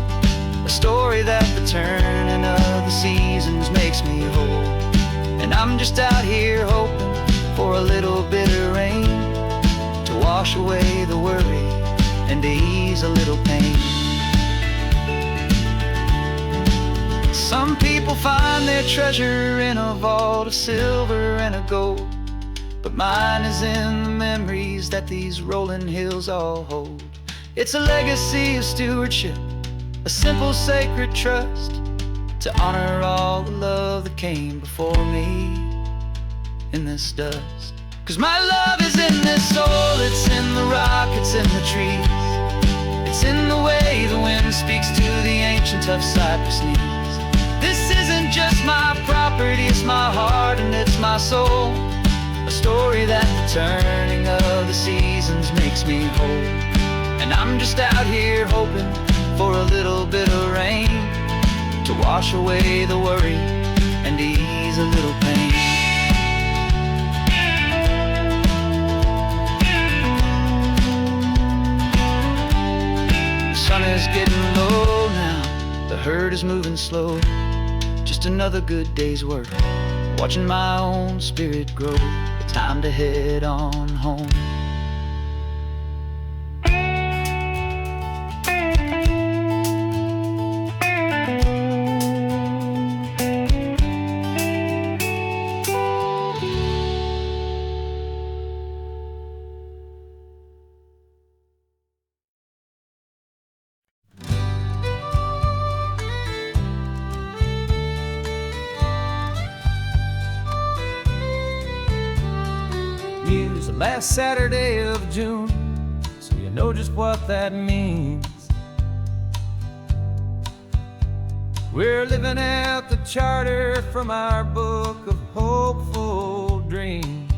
A story that the turning of the seasons makes me whole. And I'm just out here hoping for a little bit of rain to wash away the worry and to ease a little pain. Some people find their treasure in a vault of silver and of gold, but mine is in the memories that these rolling hills all hold. It's a legacy of stewardship, a simple sacred trust, to honor all the love that came before me in this dust. 'Cause my love is in this soil, it's in the rock, it's in the trees. It's in the way the wind speaks to the ancient tough cypress knees. This isn't just my property, it's my heart and it's my soul. A story that the turning of the seasons makes me whole. And I'm just out here hoping for a little bit of rain to wash away the worry and ease a little pain. The sun is getting low now, the herd is moving slow. Just another good day's work, watching my own spirit grow. Time to head on home. Use the last Saturday of June, so you know just what that means. We're living out the charter from our book of hopeful dreams.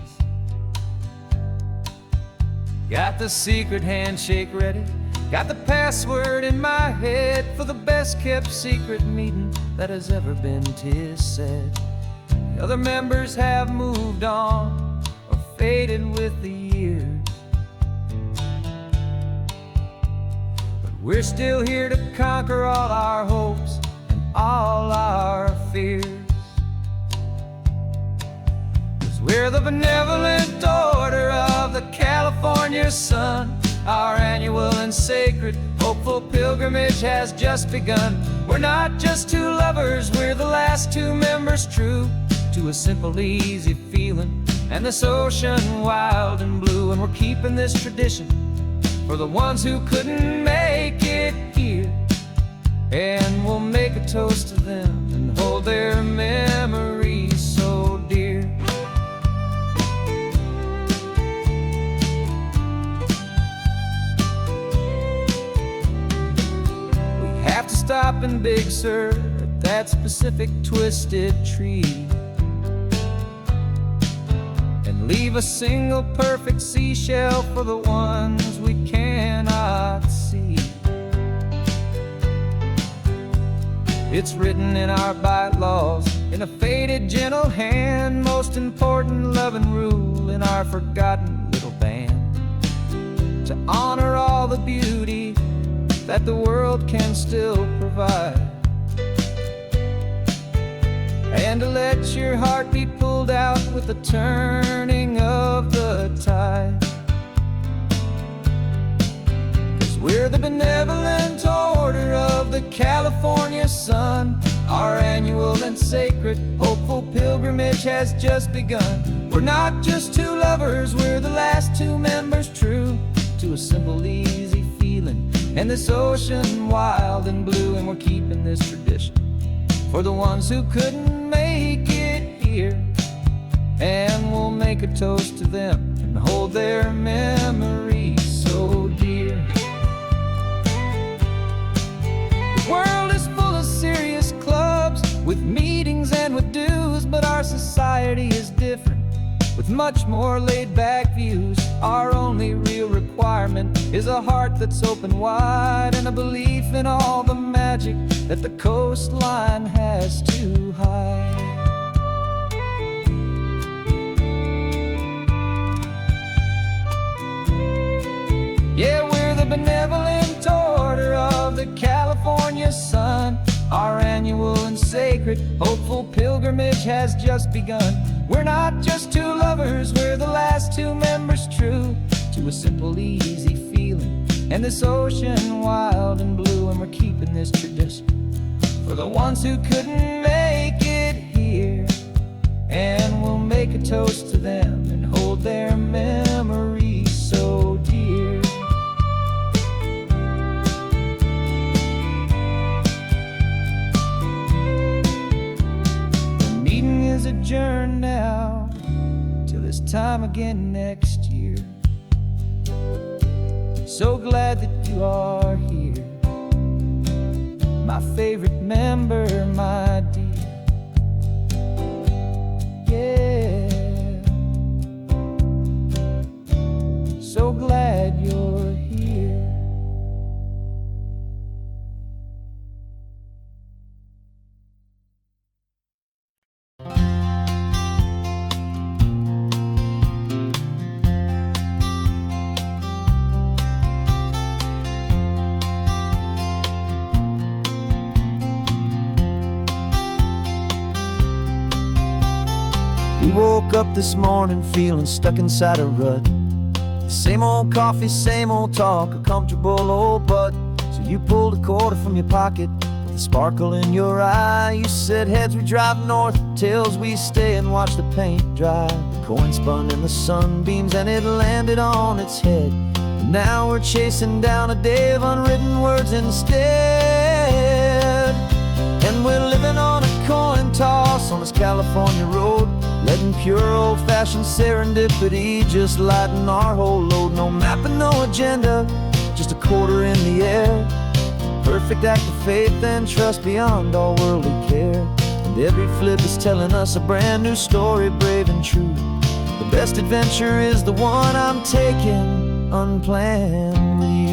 Got the secret handshake ready, got the password in my head for the best kept secret meeting that has ever been, 'tis said. The other members have moved on, faded with the years, but we're still here to conquer all our hopes and all our fears. 'Cause we're the benevolent order of the California sun. Our annual and sacred hopeful pilgrimage has just begun. We're not just two lovers, we're the last two members true to a simple, easy feeling and this ocean wild and blue. And we're keeping this tradition for the ones who couldn't make it here, and we'll make a toast to them and hold their memories so dear. We have to stop in Big Sur at that specific twisted tree, leave a single perfect seashell for the ones we cannot see. It's written in our bylaws in a faded gentle hand, most important loving rule in our forgotten little band, to honor all the beauty that the world can still provide, and to let your heart be pulled out with the turning of the tide. 'Cause we're the benevolent order of the California sun. Our annual and sacred hopeful pilgrimage has just begun. We're not just two lovers, we're the last two members true to a simple, easy feeling and this ocean wild and blue. And we're keeping this tradition for the ones who couldn't make it here, and we'll make a toast to them and hold their memories so dear. The world is full of serious clubs with meetings and with dues, but our society is different with much more laid-back views. Our only real requirement is a heart that's open wide and a belief in all the magic that the coastline has to hide. Yeah, we're the benevolent order of the California sun. Our annual and sacred hopeful pilgrimage has just begun. We're not just two lovers, we're the last two members true to a simple, easy feeling and this ocean wild and blue. And we're keeping this tradition for the ones who couldn't make it here, and we'll make a toast to them and hold their memories so dear. The meeting is adjourned now till this time again next year. So glad that you are here, my favorite member, my dear. Yeah, so glad you're here. We woke up this morning feeling stuck inside a rut. Same old coffee, same old talk, a comfortable old butt. So you pulled a quarter from your pocket with a sparkle in your eye. You said heads we drive north, tails we stay and watch the paint dry. The coin spun in the sunbeams and it landed on its head. And now we're chasing down a day of unwritten words instead. And we're living on a coin toss on this California road, letting pure old-fashioned serendipity just lighten our whole load. No map and no agenda, just a quarter in the air. Perfect act of faith and trust beyond all worldly care. And every flip is telling us a brand new story, brave and true. The best adventure is the one I'm taking unplanned with you.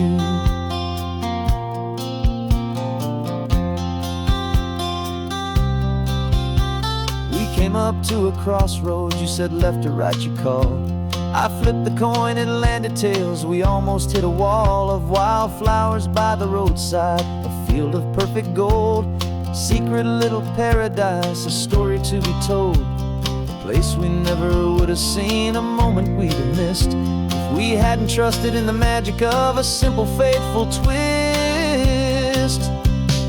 Came up to a crossroads, you said left or right you called. I flipped the coin, it landed tails. We almost hit a wall of wildflowers by the roadside, a field of perfect gold, secret little paradise, a story to be told, a place we never would have seen, a moment we'd have missed if we hadn't trusted in the magic of a simple faithful twist.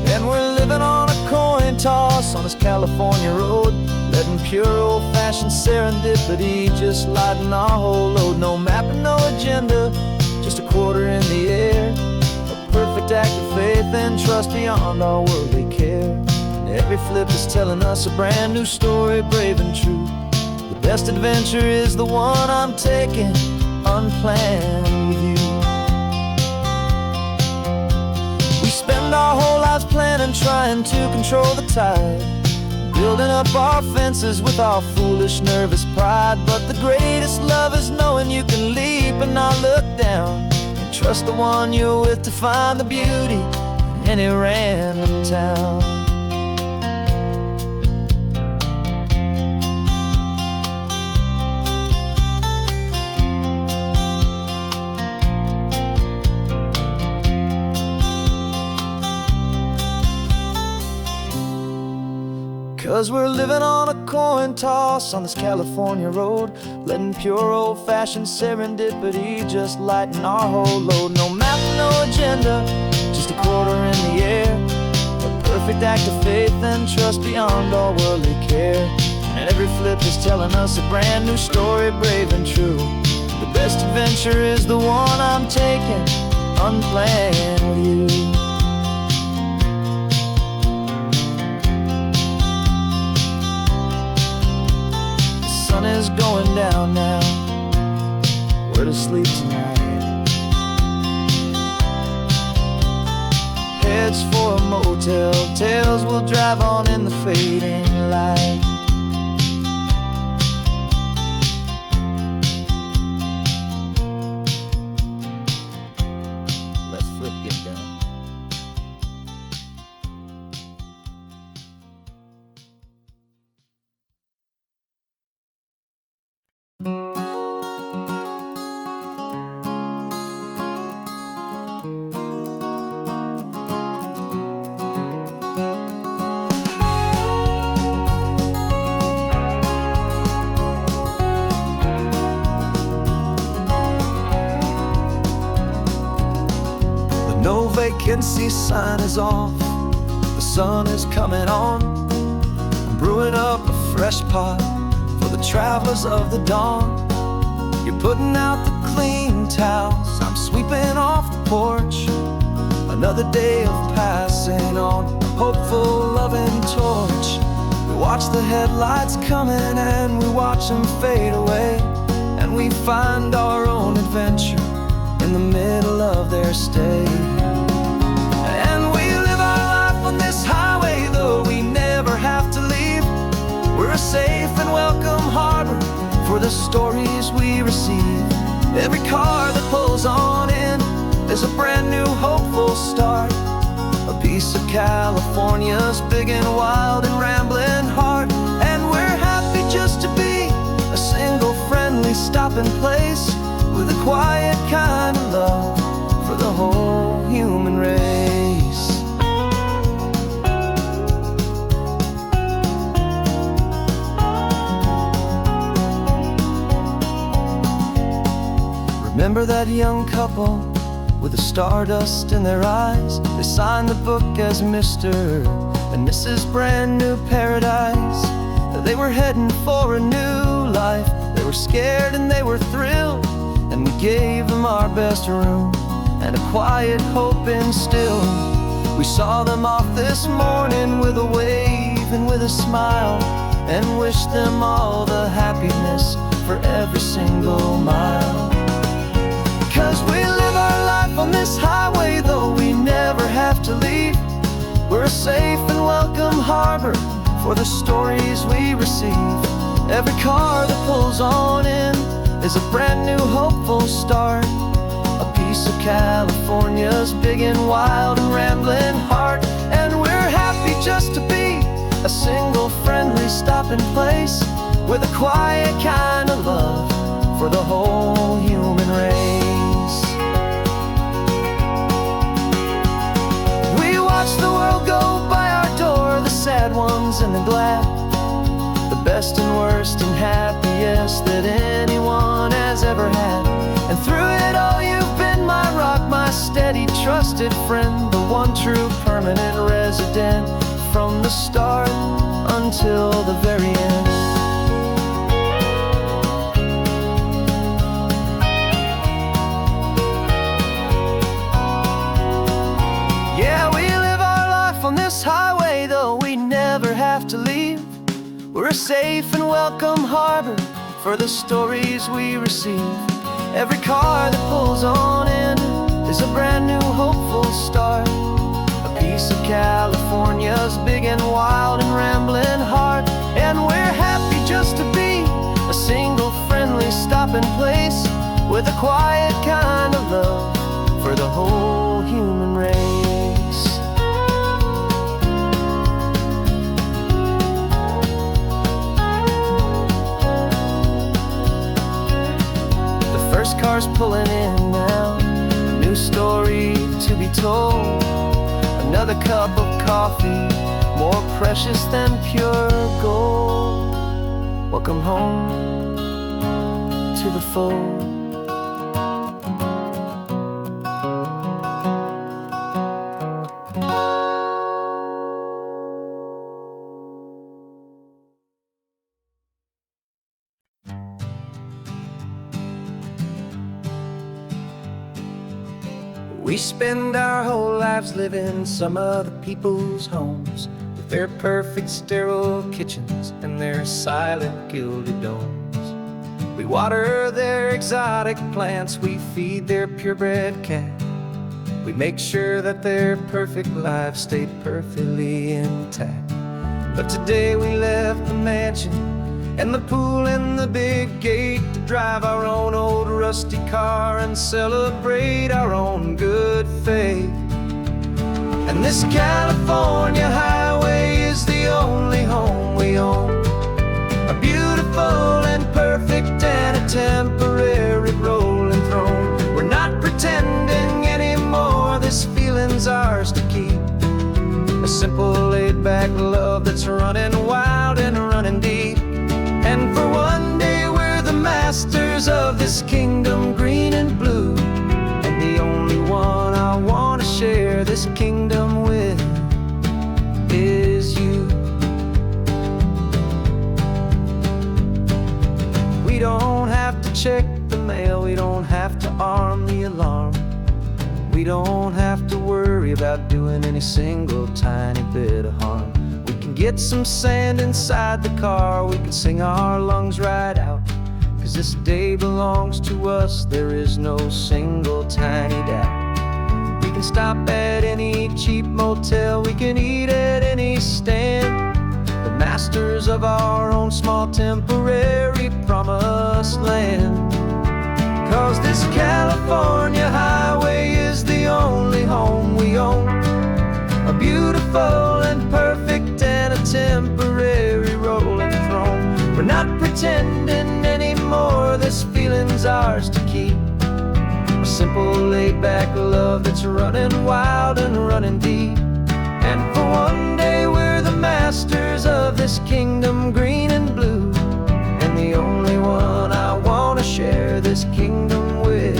And we're living on a coin toss on this California road, letting pure old-fashioned serendipity just lighten our whole load. No map and no agenda, just a quarter in the air. A perfect act of faith and trust beyond our worldly care. And every flip is telling us a brand new story, brave and true. The best adventure is the one I'm taking unplanned with you. We spend our whole lives planning, trying to control the tide, building up our fences with our foolish, nervous pride. But the greatest love is knowing you can leap and not look down, and trust the one you're with to find the beauty in any random town. 'Cause we're living on a coin toss on this California road, letting pure old-fashioned serendipity just lighten our whole load. No map, no agenda, just a quarter in the air. A perfect act of faith and trust beyond all worldly care. And every flip is telling us a brand new story, brave and true. The best adventure is the one I'm taking unplanned with you. The sun is going down now, we're to sleep tonight. Heads for a motel, tails will drive on in the fading light. Let's flip get down. No vacancy sign is off, the sun is coming on. I'm brewing up a fresh pot for the travelers of the dawn. You're putting out the clean towels, I'm sweeping off the porch. Another day of passing on, a hopeful, loving torch. We watch the headlights coming and we watch them fade away, and we find our own adventure in the middle of their stay. And we live our life on this highway, though we never have to leave. We're a safe and welcome harbor for the stories we receive. Every car that pulls on in is a brand new hopeful start, a piece of California's big and wild and rambling heart. And we're happy just to be a single friendly stopping place, with a quiet kind of love for the whole human race. Remember that young couple with the stardust in their eyes? They signed the book as Mr. and Mrs. Brand New Paradise. They were heading for a new life. They were scared and they were thrilled, and we gave them our best room and a quiet hope instilled. We saw them off this morning with a wave and with a smile, and wished them all the happiness for every single mile. 'Cause we live our life on this highway, though we never have to leave. We're a safe and welcome harbor for the stories we receive. Every car that pulls on in is a brand new hopeful start, a piece of California's big and wild and rambling heart. And we're happy just to be a single friendly stopping place, with a quiet kind of love for the whole human race. We watch the world go by our door, the sad ones and the glad, the best and worst and happiest that anyone has ever had. And through it all you've been my rock, my steady trusted friend, the one true permanent resident, from the start until the very end. Yeah, we live our life on this highway, though we never have to leave. We're a safe and welcome harbor for the stories we receive. Every car that pulls on in is a brand new hopeful start, a piece of California's big and wild and rambling heart. And we're happy just to be a single friendly stopping place, with a quiet kind of love for the whole human race. The first car's pulling in now, a new story to be told. Another cup of coffee, more precious than pure gold. Welcome home to the fold. We spend our whole lives living some other people's homes, with their perfect sterile kitchens and their silent gilded domes. We water their exotic plants, we feed their purebred cat. We make sure that their perfect lives stay perfectly intact. But today we left the mansion and the pool and the big gate to drive our own old rusty car and celebrate our own good faith. And this California highway is the only home we own, a beautiful and perfect and a temporary rolling throne. We're not pretending anymore, this feeling's ours to keep, a simple laid-back love that's running wild and running deep. And for one day we're the masters of this kingdom green and blue, and the only one I want to share this kingdom with is you. We don't have to check the mail, we don't have to arm the alarm, we don't have to worry about doing any single tiny bit of harm. Get some sand inside the car, we can sing our lungs right out, 'cause this day belongs to us, there is no single tiny doubt. We can stop at any cheap motel, we can eat at any stand, the masters of our own small temporary promised land. 'Cause this California highway is the only home we own, a beautiful and perfect and a temporary rolling throne. We're not pretending anymore, this feeling's ours to keep, a simple laid-back love that's running wild and running deep. And for one day we're the masters of this kingdom green and blue, and the only one I want to share this kingdom with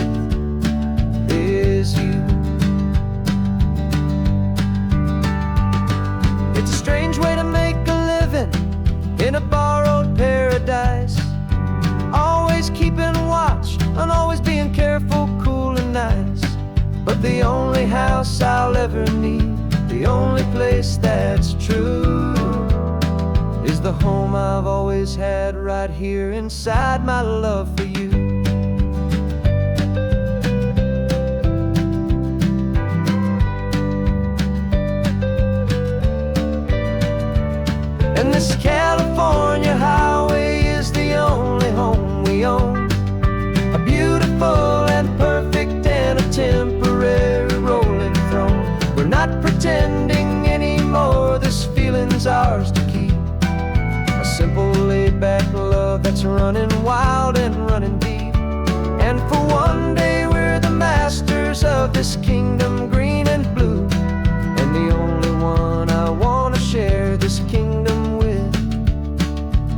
the only house I'll ever need. The only place that's true is the home I've always had right here inside my love for you. And this California highway is the only home we own. A beautiful and perfect and a temporary rolling throne. We're not pretending anymore, this feeling's ours to keep. A simple laid-back love that's running wild and running deep. And for one day we're the masters of this kingdom green and blue. And the only one I want to share this kingdom with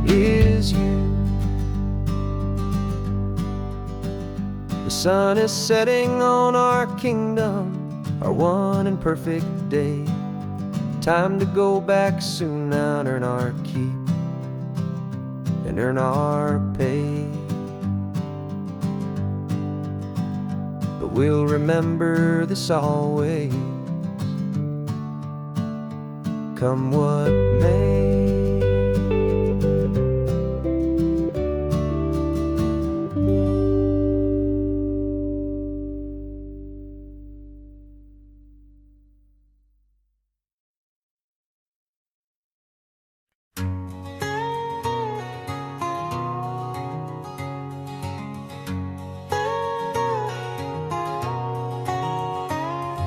is you. The sun is setting on our kingdom, our one and perfect day. Time to go back soon now and earn our keep and earn our pay. But we'll remember this always, come what may.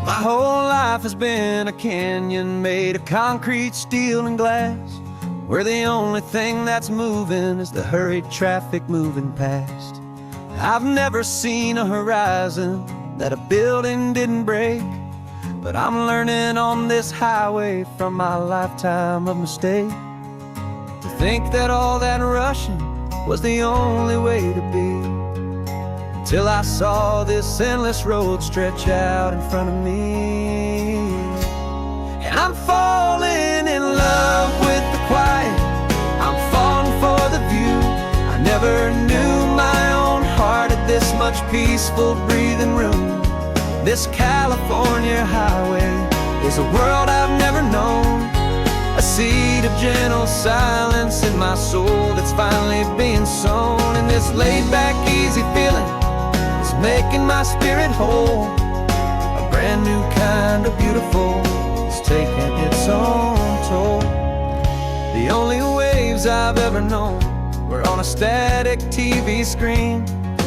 My whole life has been a canyon made of concrete, steel, and glass, where the only thing that's moving is the hurried traffic moving past. I've never seen a horizon that a building didn't break, but I'm learning on this highway from my lifetime of mistakes to think that all that rushing was the only way to be. Till I saw this endless road stretch out in front of me. And I'm falling in love with the quiet, I'm falling for the view. I never knew my own heart had this much peaceful breathing room. This California highway is a world I've never known. A seed of gentle silence in my soul that's finally being sown. And this laid-back, easy feeling making my spirit whole. A brand new kind of beautiful is taking its own toll. The only waves I've ever known were on a static TV screen.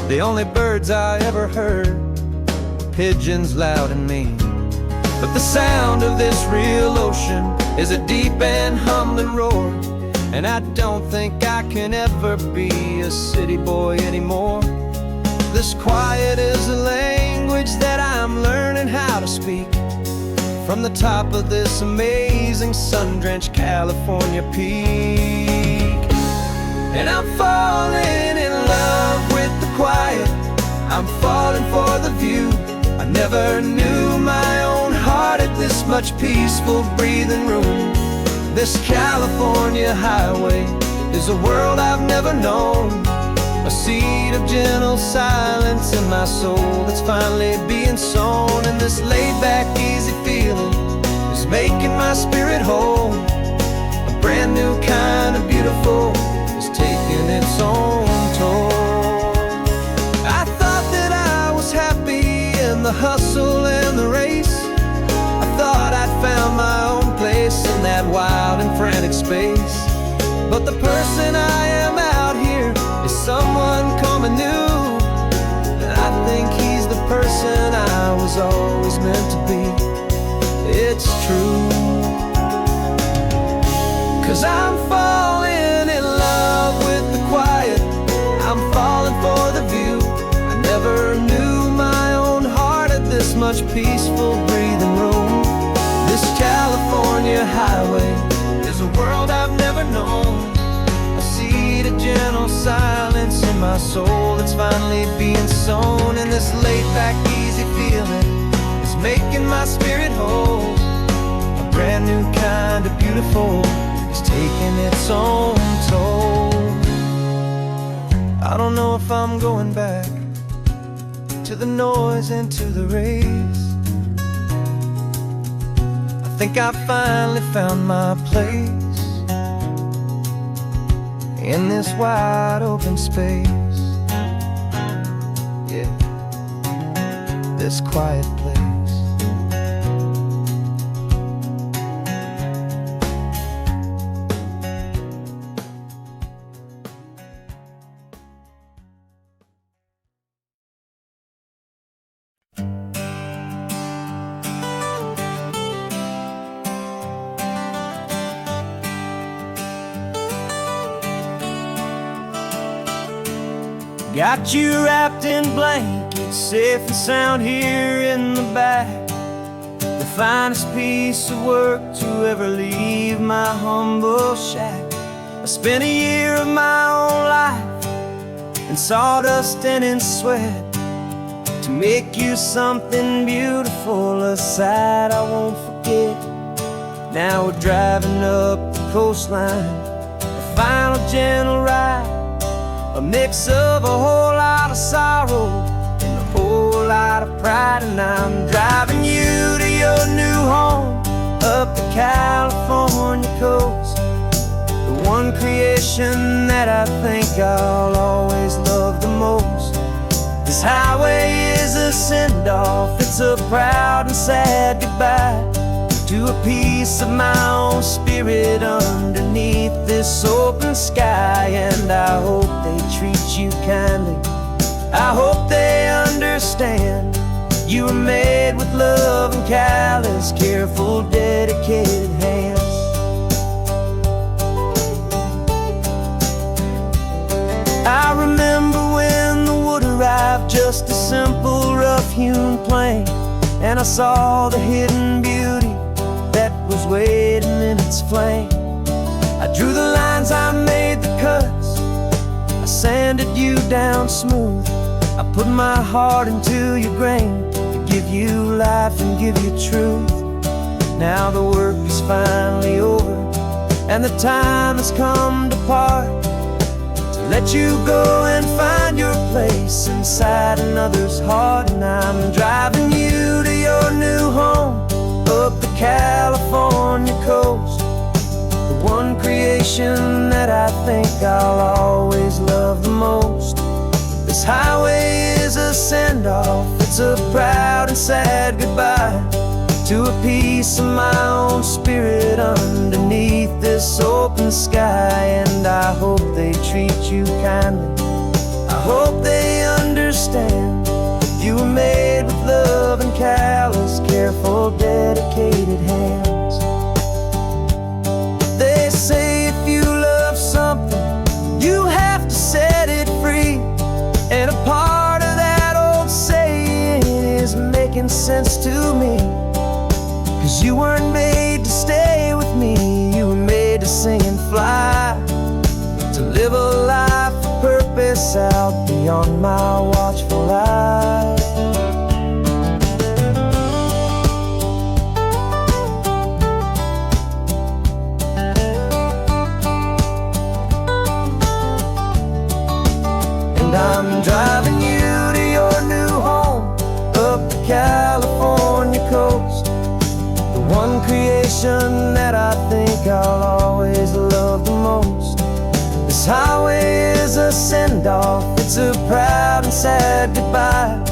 The only birds I ever heard were pigeons loud and mean. But the sound of this real ocean is a deep and humbling roar. And I don't think I can ever be a city boy anymore. This quiet is a language that I'm learning how to speak from the top of this amazing sun-drenched California peak. And I'm falling in love with the quiet, I'm falling for the view. I never knew my own heart had this much peaceful breathing room. This California highway is a world I've never known. A seed of gentle silence in my soul that's finally being sown. And this laid-back, easy feeling is making my spirit whole. A brand new kind of beautiful is taking its own toll. I thought that I was happy in the hustle and the race. I thought I'd found my own place in that wild and frantic space. But the person I am out here is someone coming new. And I think he's the person I was always meant to be. It's true. 'Cause I'm falling in love with the quiet, I'm falling for the view. I never knew my own heart had this much peaceful breathing room. This California highway is a world I've never known. A seed of gentle silence in my soul that's finally being sown. And this laid-back, easy feeling is making my spirit whole. A brand new kind of beautiful is taking its own toll. I don't know if I'm going back to the noise and to the race. think I finally found my place in this wide open space. Yeah, this quiet place. Got you wrapped in blankets, safe and sound here in the back. The finest piece of work to ever leave my humble shack. I spent a year of my own life in sawdust and in sweat to make you something beautiful, a sight I won't forget. Now we're driving up the coastline, a final gentle ride, a mix of a whole lot of sorrow and a whole lot of pride. And I'm driving you to your new home up the California coast, the one creation that I think I'll always love the most. This highway is a send-off, it's a proud and sad goodbye to a piece of my own spirit underneath this open sky. And I hope they treat you kindly, I hope they understand you were made with love and callous, careful, dedicated hands. I remember when the wood arrived, just a simple rough-hewn plank, and I saw the hidden beauty that was waiting in its flame. I drew the lines, I made the cuts, I sanded you down smooth. I put my heart into your grain to give you life and give you truth. Now the work is finally over and the time has come to part, to let you go and find your place inside another's heart. And I'm driving you to your new home up the California coast, the one creation that I think I'll always love the most. This highway is a send-off, it's a proud and sad goodbye to a piece of my own spirit underneath this open sky. And I hope they treat you kindly, I hope they understand you were made with love and callous, careful, dedicated hands. They say if you love something, you have to set it free. And a part of that old saying is making sense to me, 'cause you weren't made to stay with me, you were made to sing and fly, to live a life of purpose out beyond my watchful eye. And I'm driving you to your new home up the California coast, the one creation that I think I'll always love the most. This highway is a send-off, it's a proud and sad goodbye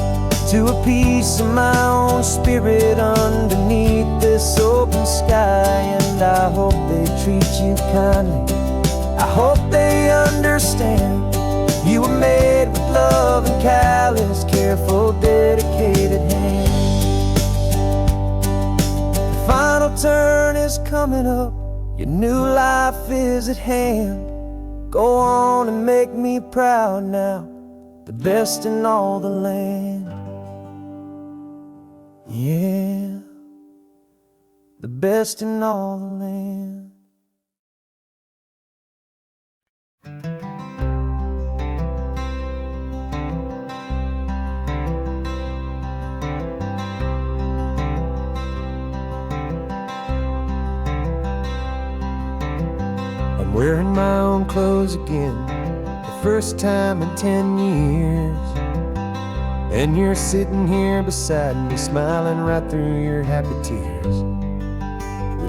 to a piece of my own spirit underneath this open sky. And I hope they treat you kindly, I hope they understand you were made with love and callous, careful, dedicated hands. The final turn is coming up, your new life is at hand. Go on and make me proud now, the best in all the land. Yeah, the best in all the land. I'm wearing my own clothes again, the first time in 10 years. And you're sitting here beside me, smiling right through your happy tears.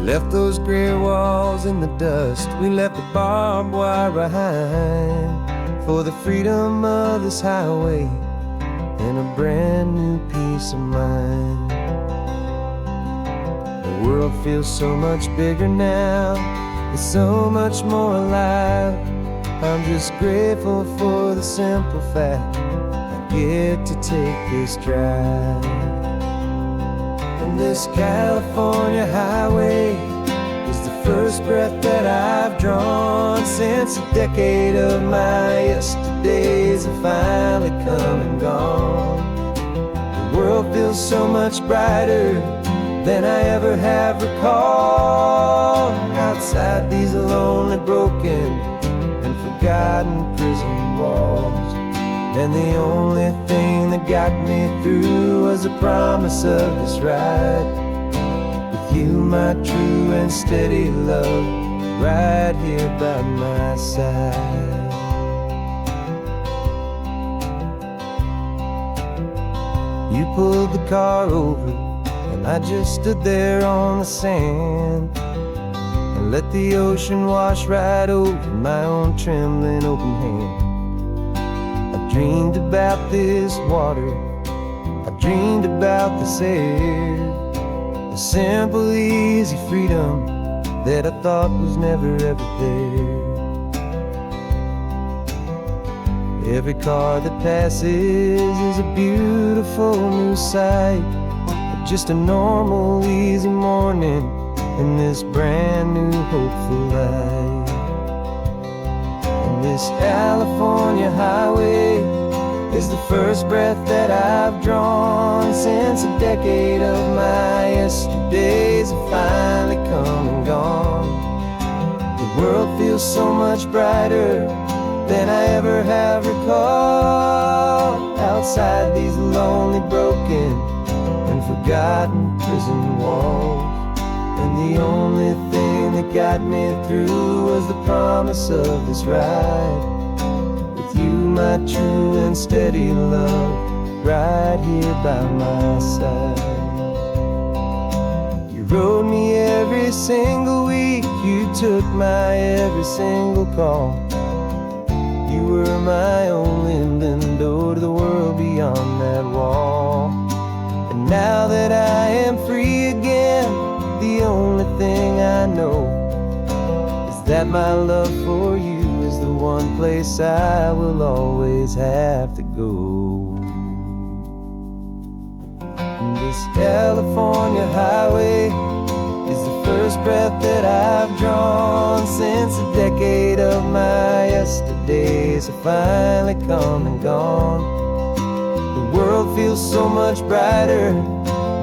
Left those gray walls in the dust, we left the barbed wire behind, for the freedom of this highway and a brand new peace of mind. The world feels so much bigger now, it's so much more alive. I'm just grateful for the simple fact I get to take this drive. And this California highway is the first breath that I've drawn since a decade of my yesterdays have finally come and gone. The world feels so much brighter than I ever have recalled. Outside these lonely, broken, and forgotten prison walls. And the only thing that got me through was the promise of this ride with you, my true and steady love, right here by my side. You pulled the car over and I just stood there on the sand and let the ocean wash right over my own trembling open hand. I dreamed about this water, I dreamed about this air, the simple, easy freedom that I thought was never ever there. Every car that passes is a beautiful new sight, but just a normal, easy morning in this brand new, hopeful life. And this California highway is the first breath that I've drawn since a decade of my yesterdays have finally come and gone. The world feels so much brighter than I ever have recalled. Outside these lonely, broken, and forgotten prison walls. And the only thing that got me through was the promise of this ride with you, my true and steady love, right here by my side. You rode me every single week, you took my every single call. You were my only window to the world beyond that wall. And now that I am free again, the only thing I know is that my love for you is the one place I will always have to go. And this California highway is the first breath that I've drawn since a decade of my yesterdays have finally come and gone. The world feels so much brighter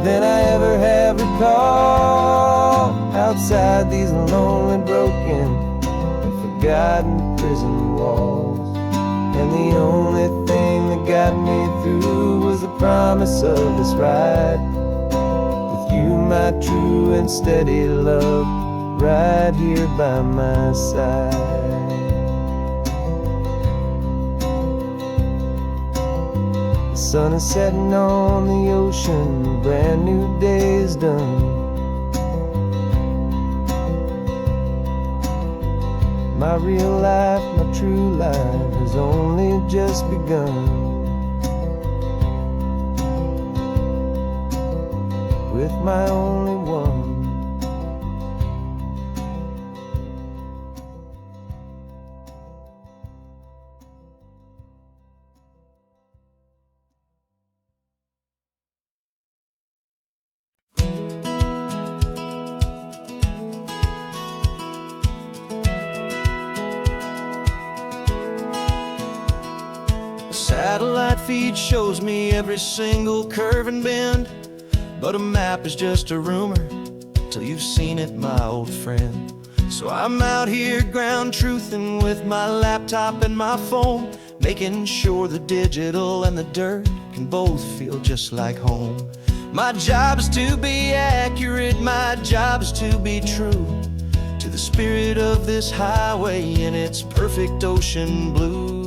than I ever have recalled. Outside these lonely, broken, and forgotten prison walls. And the only thing that got me through was the promise of this ride with you, my true and steady love, right here by my side. The sun is setting on the ocean, a brand new day is done. My real life, my true life has only just begun. With my only one. Satellite feed shows me every single curve and bend, but a map is just a rumor till you've seen it, my old friend. So I'm out here ground truthing with my laptop and my phone, making sure the digital and the dirt can both feel just like home. My job is to be accurate, my job is to be true to the spirit of this highway in its perfect ocean blue.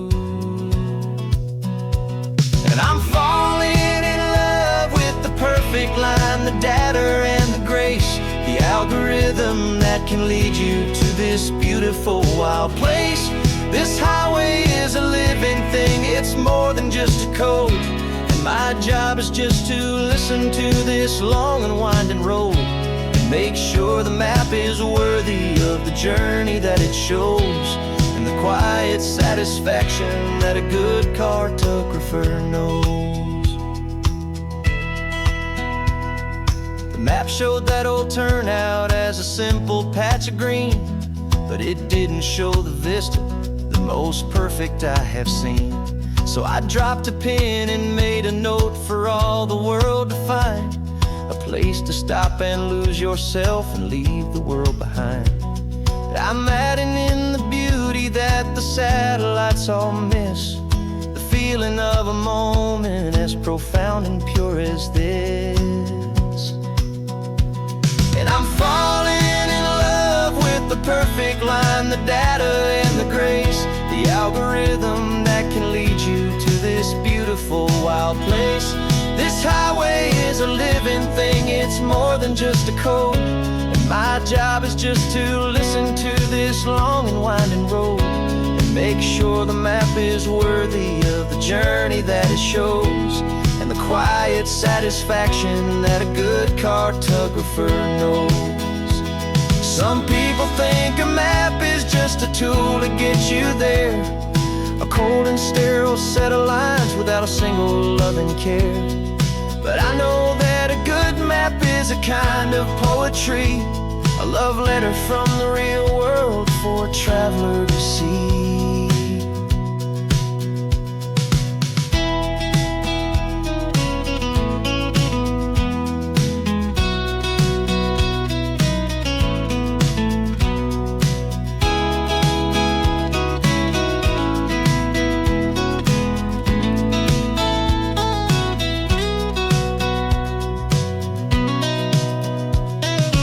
And I'm falling in love with the perfect line, the data and the grace, the algorithm algorithm that can lead you to this beautiful wild place. This highway is a living thing, it's more than just a code. And my job is just to listen to this long and winding road and make sure the map is worthy of the journey that it shows, and the quiet satisfaction that a good cartographer knows. The map showed that old turnout as a simple patch of green, but it didn't show the vista, the most perfect I have seen. So I dropped a pin and made a note for all the world to find, a place to stop and lose yourself and leave the world behind. I'm adding in the beauty that the satellites all miss, the feeling of a moment as profound and pure as this. And I'm falling in love with the perfect line, the data and the grace, the algorithm that can lead you to this beautiful wild place. This highway is a living thing, it's more than just a code. And my job is just to listen to this long and winding road and make sure the map is worthy of the journey that it shows, and the quiet satisfaction that a good cartographer knows. Some people think a map is just a tool to get you there, a cold and sterile set of lines without a single loving care. But I know that a good map is a kind of poetry, a love letter from the real world for a traveler to see.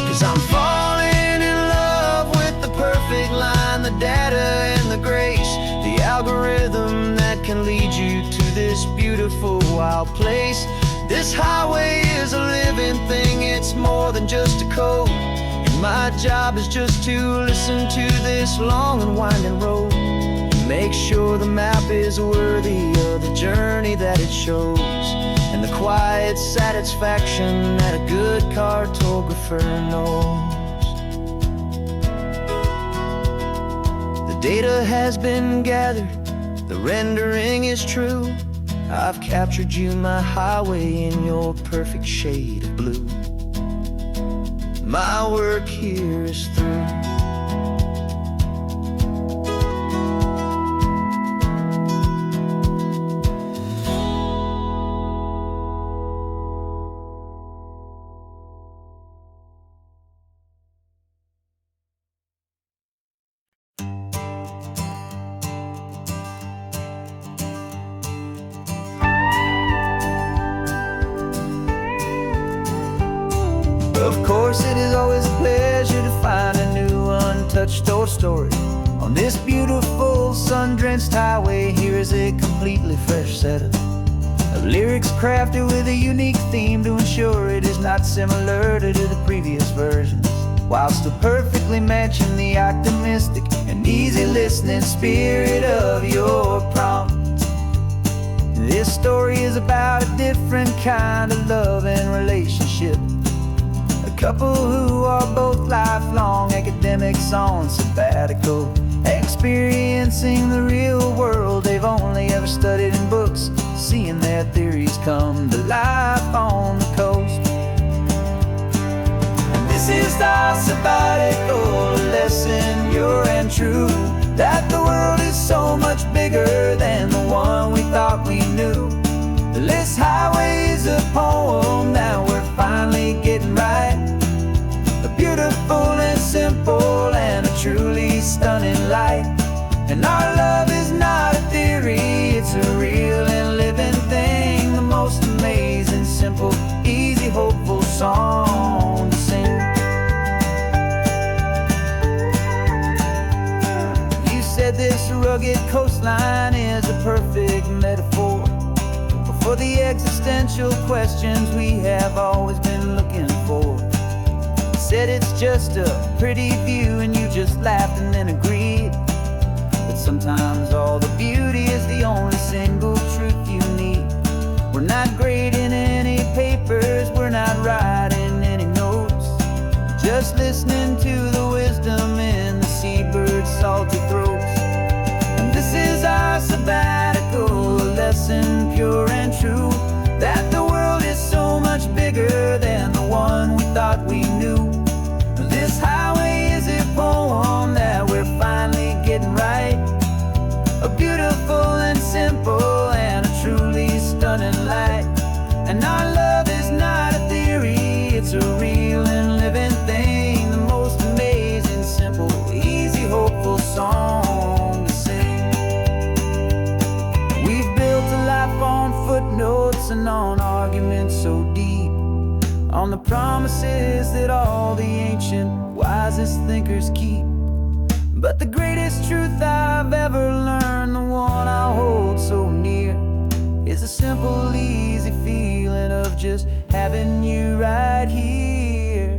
'Cause I'm falling in love with the perfect line, the data and the grace, the algorithm that can lead you to this beautiful wild place. This highway is a living thing, it's more than just a code. And my job is just to listen to this long and winding road, make sure the map is worthy of the journey that it shows, and the quiet satisfaction that a good cartographer knows. The data has been gathered, the rendering is true. I've captured you, my highway, in your perfect shade of blue. My work here is through. Of course, it is always a pleasure to find a new untouched old story. On this beautiful sun-drenched highway, here is a completely fresh set of lyrics crafted with a unique theme to ensure it is not similar to the previous versions, while still perfectly matching the optimistic and easy listening spirit of your prompt. This story is about a different kind of love and relationship, couple who are both lifelong academics on sabbatical, experiencing the real world they've only ever studied in books, seeing their theories come to life on the coast. And this is our sabbatical lesson, pure and true, that the world is so much bigger than the one we thought we knew. This highway is a poem that we're finally getting right, a beautiful and simple and a truly stunning light. And our love is not a theory, it's a real and living thing, the most amazing, simple, easy, hopeful song to sing. You said this rugged coastline is a perfect metaphor for the existential questions we have always been looking for. said it's just a pretty view, and you just laughed and then agreed that sometimes all the beauty is the only single truth you need. We're not grading any papers, we're not writing any notes, just listening to the wisdom in the seabird's salty throats. And this is our sabbatical, a lesson pure and true, that the world is so much bigger than the one we thought we knew. This highway is a poem that we're finally getting right, a beautiful and simple and a truly stunning light. And our love is not a theory, it's a real and living thing, the most amazing, simple, easy, hopeful song to sing. We've built a life on footnotes and on arguments so deep, on the promises that all the ancient wisest thinkers keep. But the greatest truth I've ever learned, the one I hold so near, is a simple, easy feeling of just having you right here.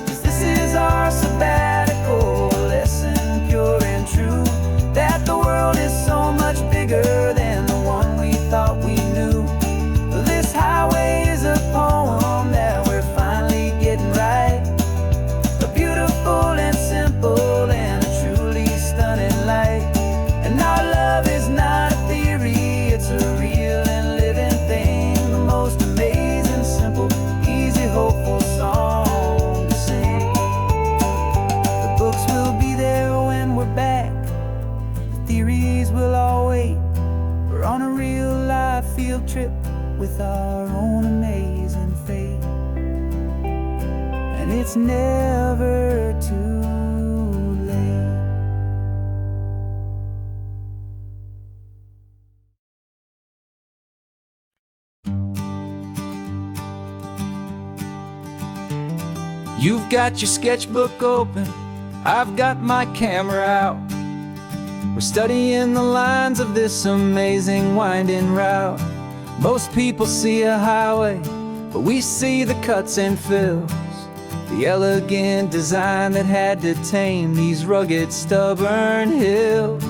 'Cause this is our sabbatical, lesson pure and true, that the world is so much bigger than the one we thought we knew. This highway is a poem that we're finally getting right, a beautiful and simple and a truly stunning light. And our love is not a theory, it's a real and living thing, the most amazing, simple, easy, hopeful song to sing. The books will be there when we're back, the theories will all wait. We're on a real life field trip with our own amazing fate, and it's never too late. You've got your sketchbook open, I've got my camera out. We're studying the lines of this amazing winding route. Most people see a highway, but we see the cuts and fills, the elegant design that had to tame these rugged, stubborn hills.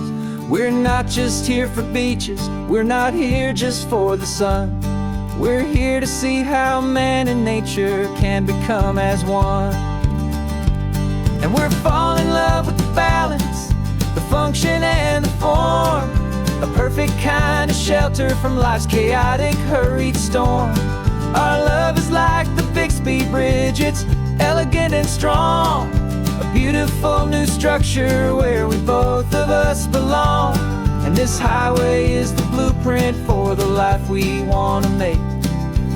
We're not just here for beaches, we're not here just for the sun. We're here to see how man and nature can become as one. And we're falling in love with the balance, the function and the form, a perfect kind of shelter from life's chaotic, hurried storm. Our love is like the Bixby Bridge, it's elegant and strong, a beautiful new structure where we both of us belong. And this highway is the blueprint for the life we want to make.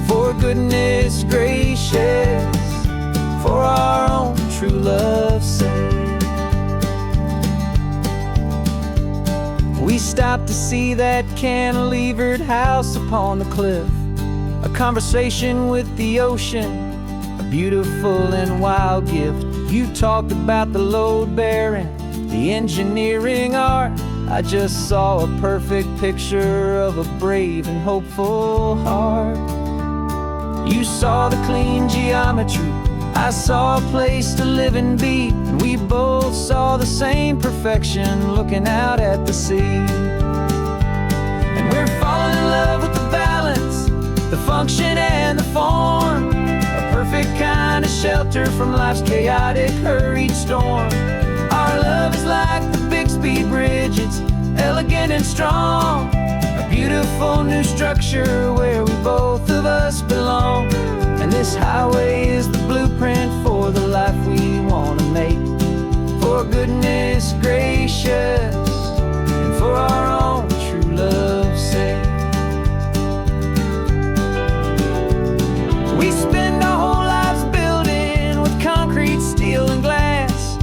For goodness gracious, for our own true love's sake. We stopped to see that cantilevered house upon the cliff, a conversation with the ocean, a beautiful and wild gift. You talked about the load bearing, the engineering art. I just saw a perfect picture of a brave and hopeful heart. You saw the clean geometry, I saw a place to live and be, and we both saw the same perfection looking out at the sea. And we're falling in love with the balance, the function and the form, a perfect kind of shelter from life's chaotic, hurried storm. Our love is like the Bixby Bridge, it's elegant and strong, a beautiful new structure where we both of us belong. And this highway is the blueprint for the life we want to make. For goodness gracious, and for our own true love's sake. We spend our whole lives building with concrete, steel, and glass,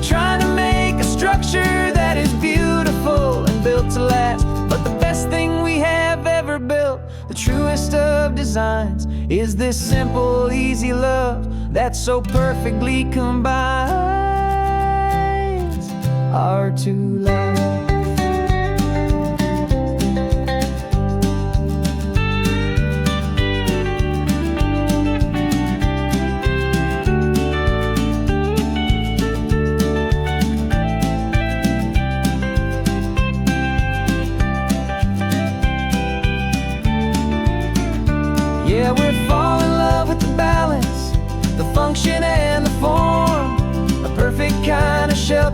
trying to make a structure that is beautiful and built to last. But the best thing we have ever built, the truest of designs, is this simple, easy love that so perfectly combines our two lives.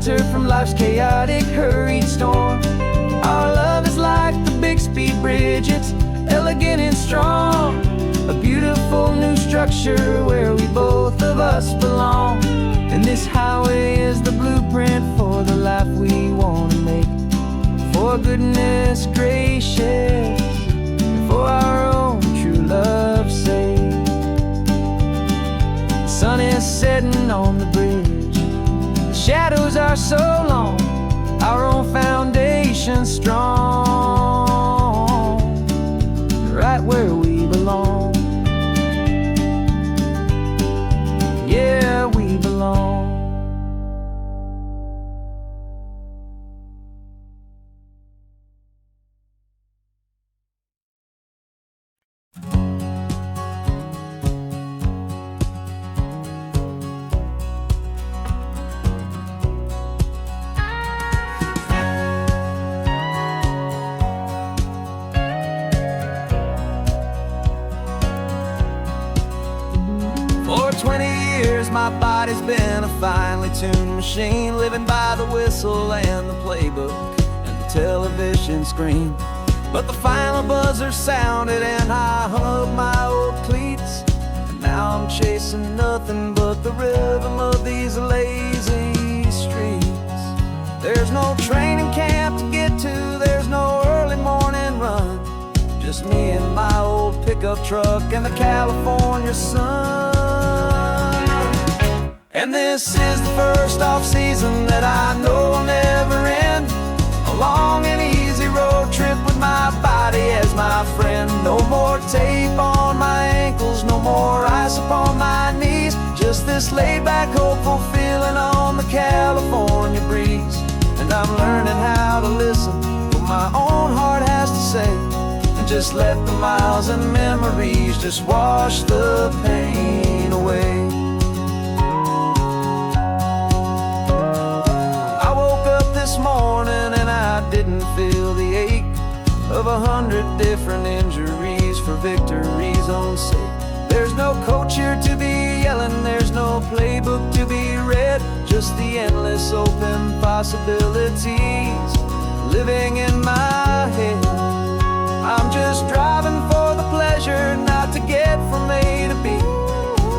shelter from life's chaotic, hurried storm. Our love is like the Bixby Bridge, it's elegant and strong. A beautiful new structure where we both of us belong. And this highway is the blueprint for the life we want to make. For goodness gracious, and for our own true love's sake. The sun is setting on the bridge, the shadows are so long, our own foundation strong, right where we belong. Yeah, we belong. For 20 years my body's been a finely tuned machine, living by the whistle and the playbook and the television screen. But the final buzzer sounded and I hung up my old cleats, and now I'm chasing nothing but the rhythm of these lazy streets. There's no training camp to get to, there's no early morning run, just me and my old pickup truck and the California sun. And this is the first off-season that I know will never end. A long and easy road trip with my body as my friend. No more tape on my ankles, no more ice upon my knees. Just this laid-back, hopeful feeling on the California breeze. And I'm learning how to listen what my own heart has to say, and just let the miles and memories just wash the pain away. This morning and I didn't feel the ache of 100 different injuries for victory's own sake. There's no coach here to be yelling, there's no playbook to be read, just the endless open possibilities living in my head. I'm just driving for the pleasure, not to get from A to B.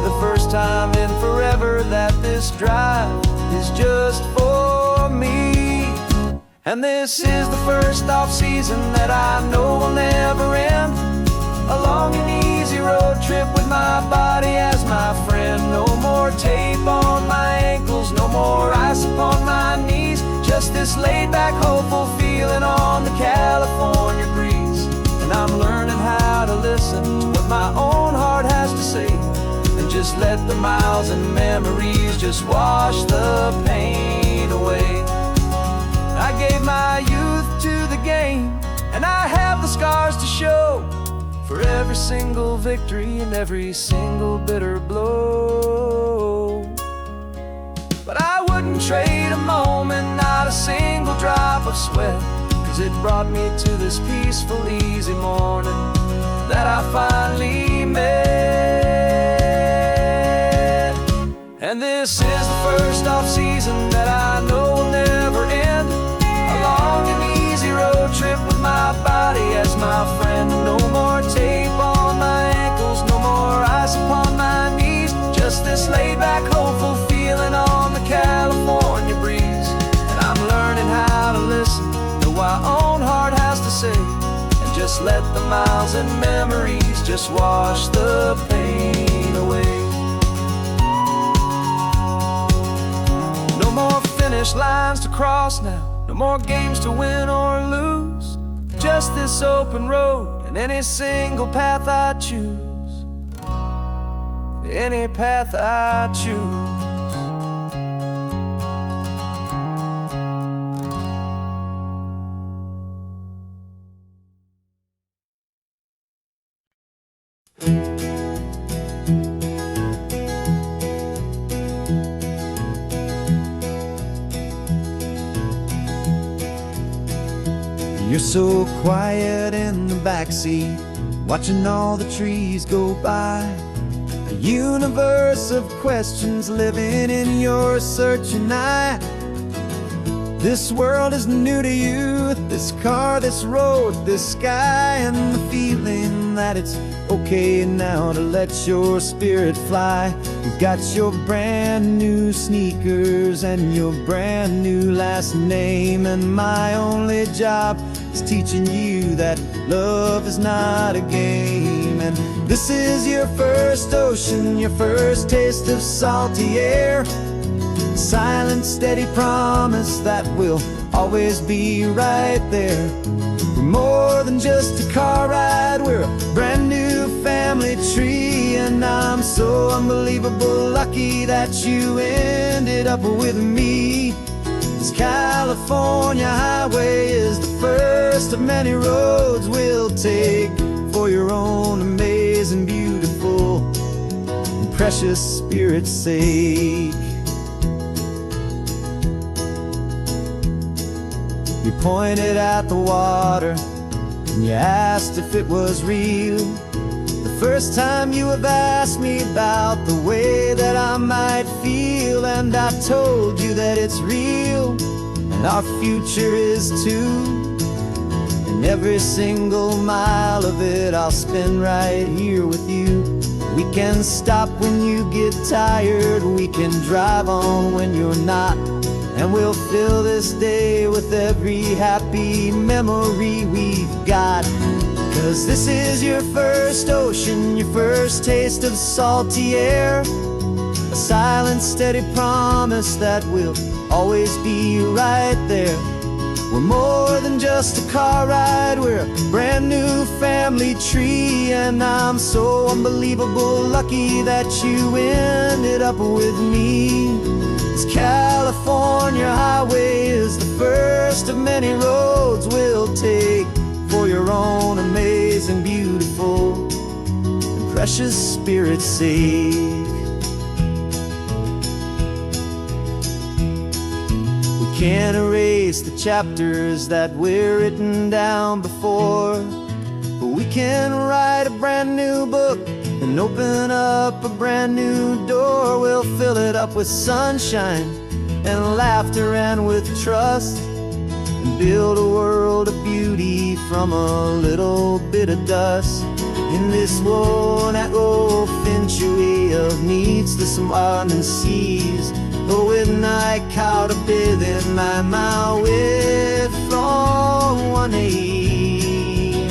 The first time in forever that this drive is just for me. And this is the first off-season that I know will never end. A long and easy road trip with my body as my friend. No more tape on my ankles, no more ice upon my knees. Just this laid-back, hopeful feeling on the California breeze. And I'm learning how to listen to what my own heart has to say, and just let the miles and memories just wash the pain away. I gave my youth to the game, and I have the scars to show for every single victory and every single bitter blow. But I wouldn't trade a moment, not a single drop of sweat, 'cause it brought me to this peaceful, easy morning that I finally met. And this is the first off-season that I know will never end. A long and easy road trip with my body as my friend. No more tape on my ankles, no more ice upon my knees. Just this laid-back, hopeful feeling on the California breeze. And I'm learning how to listen to what my own heart has to say, and just let the miles and memories just wash the pain away. No more finish lines to cross now, no more games to win or lose. Just this open road and any single path I choose. Any path I choose. You're so quiet in the backseat, watching all the trees go by. A universe of questions living in your searching eye. This world is new to you, this car, this road, this sky, and the feeling that it's okay now to let your spirit fly. You've got your brand new sneakers and your brand new last name, and my only job is teaching you that love is not a game. And this is your first ocean, your first taste of salty air, silent, steady promise that we'll always be right there. We're more than just a car ride, we're a brand new family tree, and I'm so unbelievable lucky that you ended up with me. This California highway is the first of many roads we'll take for your own amazing, beautiful, and precious spirit's sake. You pointed at the water and you asked if it was real. The first time you have asked me about the way that I might feel, and I told you that it's real and our future is too. And every single mile of it I'll spend right here with you. We can stop when you get tired, we can drive on when you're not, and we'll fill this day with every happy memory we've got. 'Cause this is your first ocean, your first taste of salty air, a silent, steady promise that we'll always be right there. We're more than just a car ride, we're a brand new family tree, and I'm so unbelievable lucky that you ended up with me. This California highway is the first of many roads we'll take for your own amazing, beautiful, and precious spirit's sake. We can't erase the chapters that we're written down before, but we can write a brand new book and open up a brand new door. We'll fill it up with sunshine and laughter and with trust, and build a world of beauty from a little bit of dust. In this world that finchuí of needs the summerland seas, though with night caught a bit in my mouth with from one aim.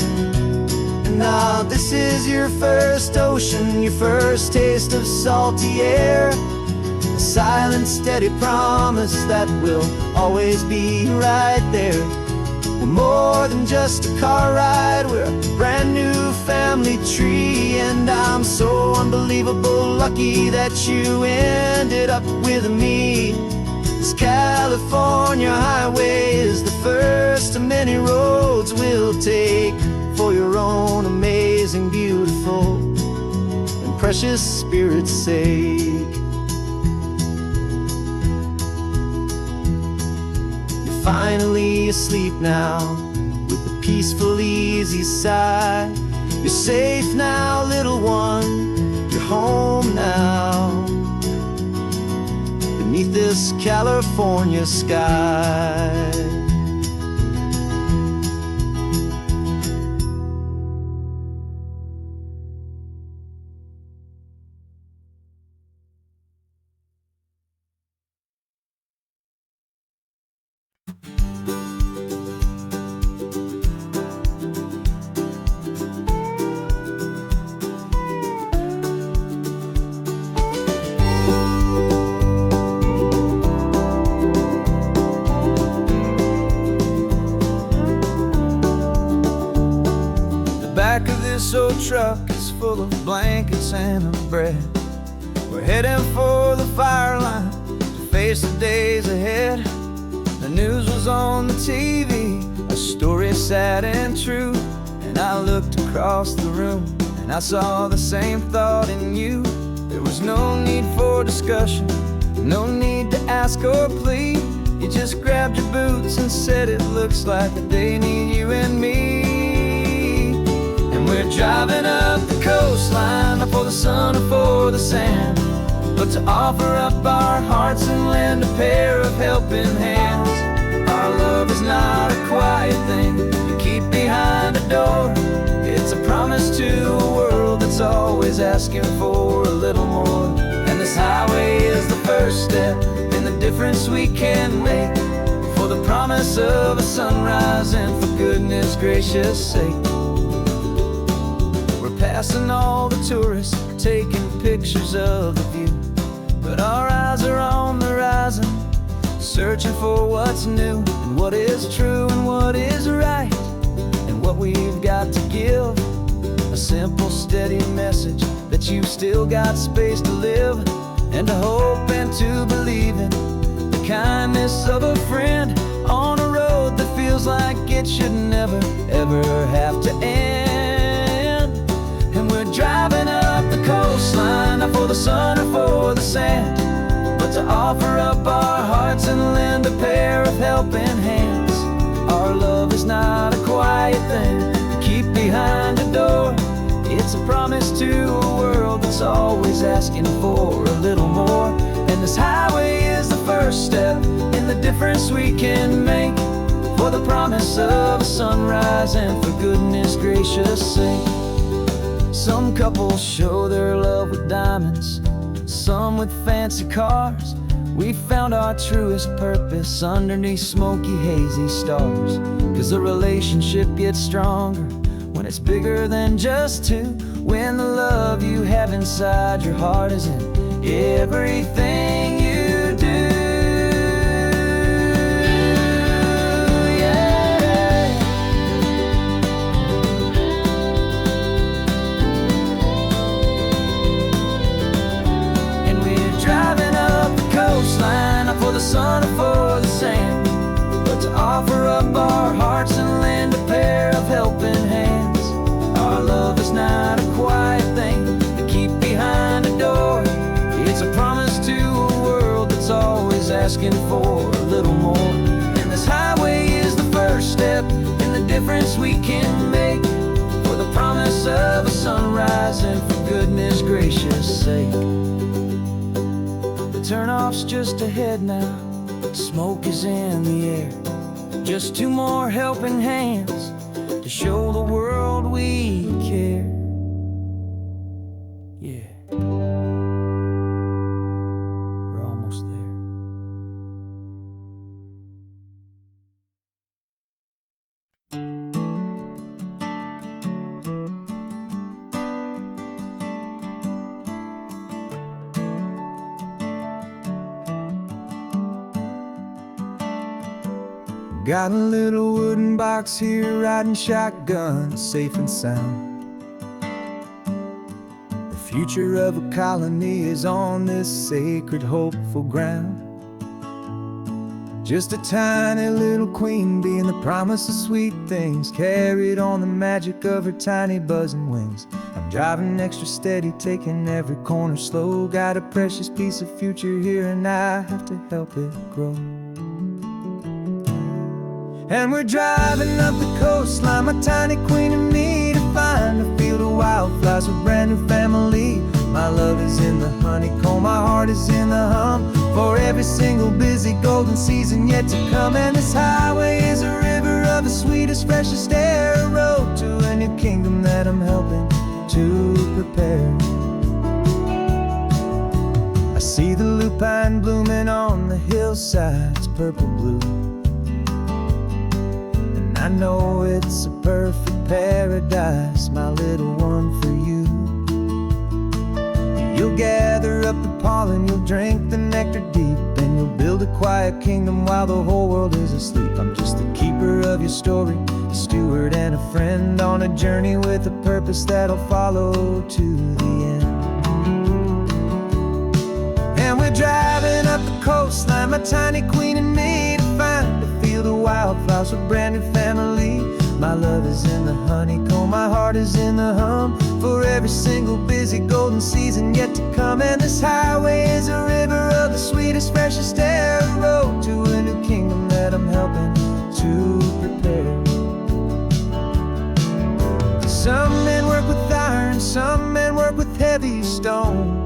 And now this is your first ocean, your first taste of salty air, a silent, steady promise that we'll always be right there. We're more than just a car ride, we're a brand new family tree, and I'm so unbelievable lucky that you ended up with me. This California highway is the first of many roads we'll take for your own amazing, beautiful, and precious spirit's sake. You're finally asleep now with a peaceful, easy sigh. You're safe now, little one, you're home now, beneath this California sky. Back of this old truck is full of blankets and a bread. We're heading for the fire line to face the days ahead. The news was on the TV, a story sad and true, and I looked across the room and I saw the same thought in you. There was no need for discussion, no need to ask or plead. You just grabbed your boots and said it looks like a day need you and me. We're driving up the coastline, not for the sun or for the sand, but to offer up our hearts and lend a pair of helping hands. love is not a quiet thing you keep behind a door. It's a promise to a world that's always asking for a little more. And this highway is the first step in the difference we can make, for the promise of a sunrise and for goodness gracious sake. We're passing all the tourists, taking pictures of the view, but our eyes are on the horizon, searching for what's new, and what is true and what is right, and what we've got to give. A simple, steady message that you've still got space to live, and to hope and to believe in the kindness of a friend on a road that feels like it should never, ever have to end. And we're driving up the coastline, not for the sun or for the sand, but to offer up our hearts and lend a pair of helping hands. Our love is not a quiet thing to keep behind a door. It's a promise to a world that's always asking for a little more. And this highway is the first step in the difference we can make, for the promise of a sunrise and for goodness gracious sake. Some couples show their love with diamonds, some with fancy cars. We found our truest purpose underneath smoky, hazy stars. 'Cause a relationship gets stronger when it's bigger than just two, when the love you have inside your heart is in everything you do. Yeah. And we're driving up the coastline, not for the sun or for the sand, but to offer up our hearts and lend a pair of helping hands. Our love is not a quiet thing to keep behind a door. It's a promise to a world that's always asking for a little more. And this highway is the first step in the difference we can make, for the promise of a sunrise and for goodness gracious sake. The turnoff's just ahead now, smoke is in the air. Just two more helping hands to show the world we care. Yeah. We're almost there. Got a little wooden box here, riding shotgun, safe and sound. The future of a colony is on this sacred, hopeful ground. Just a tiny little queen bee and the promise of sweet things, carried on the magic of her tiny buzzing wings. I'm driving extra steady, taking every corner slow. Got a precious piece of future here and I have to help it grow. And we're driving up the coastline, my tiny queen and me, to find a field of wildflowers, a brand new family. My love is in the honeycomb, my heart is in the hum, for every single busy golden season yet to come. And this highway is a river of the sweetest, freshest air, a road to a new kingdom that I'm helping to prepare. I see the lupine blooming on the hillsides, purple blue, I know it's a perfect paradise, my little one, for you. You'll gather up the pollen, you'll drink the nectar deep, and you'll build a quiet kingdom while the whole world is asleep. I'm just the keeper of your story, a steward and a friend, on a journey with a purpose that'll follow to the end. And we're driving up the coastline, my tiny queen and me, to find a field of wildflowers, a brand new family. My love is in the honeycomb, my heart is in the hum, for every single busy golden season yet to come. And this highway is a river of the sweetest, freshest air, a road to a new kingdom that I'm helping to prepare. Some men work with iron, some men work with heavy stone.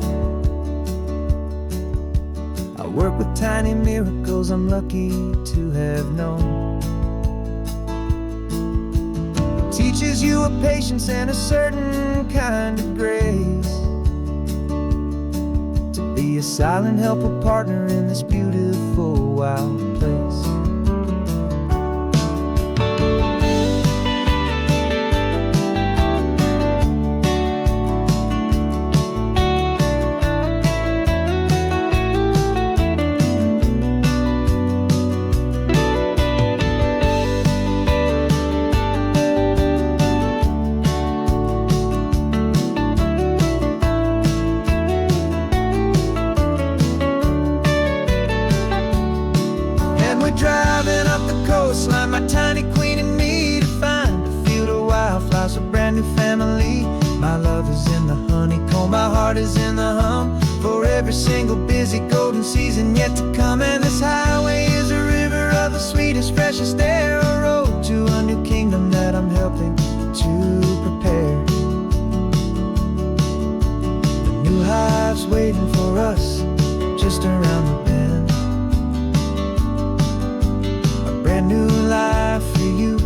I work with tiny miracles I'm lucky to have known. teaches you a patience and a certain kind of grace, to be a silent helper partner in this beautiful wild place. Driving up the coastline, my tiny queen and me, to find a field of wildflowers, a brand new family. My love is in the honeycomb, my heart is in the hum, for every single busy golden season yet to come. And this highway is a river of the sweetest, freshest air, a road to a new kingdom that I'm helping to prepare. The new hive's waiting for us just around the bend. New life for you,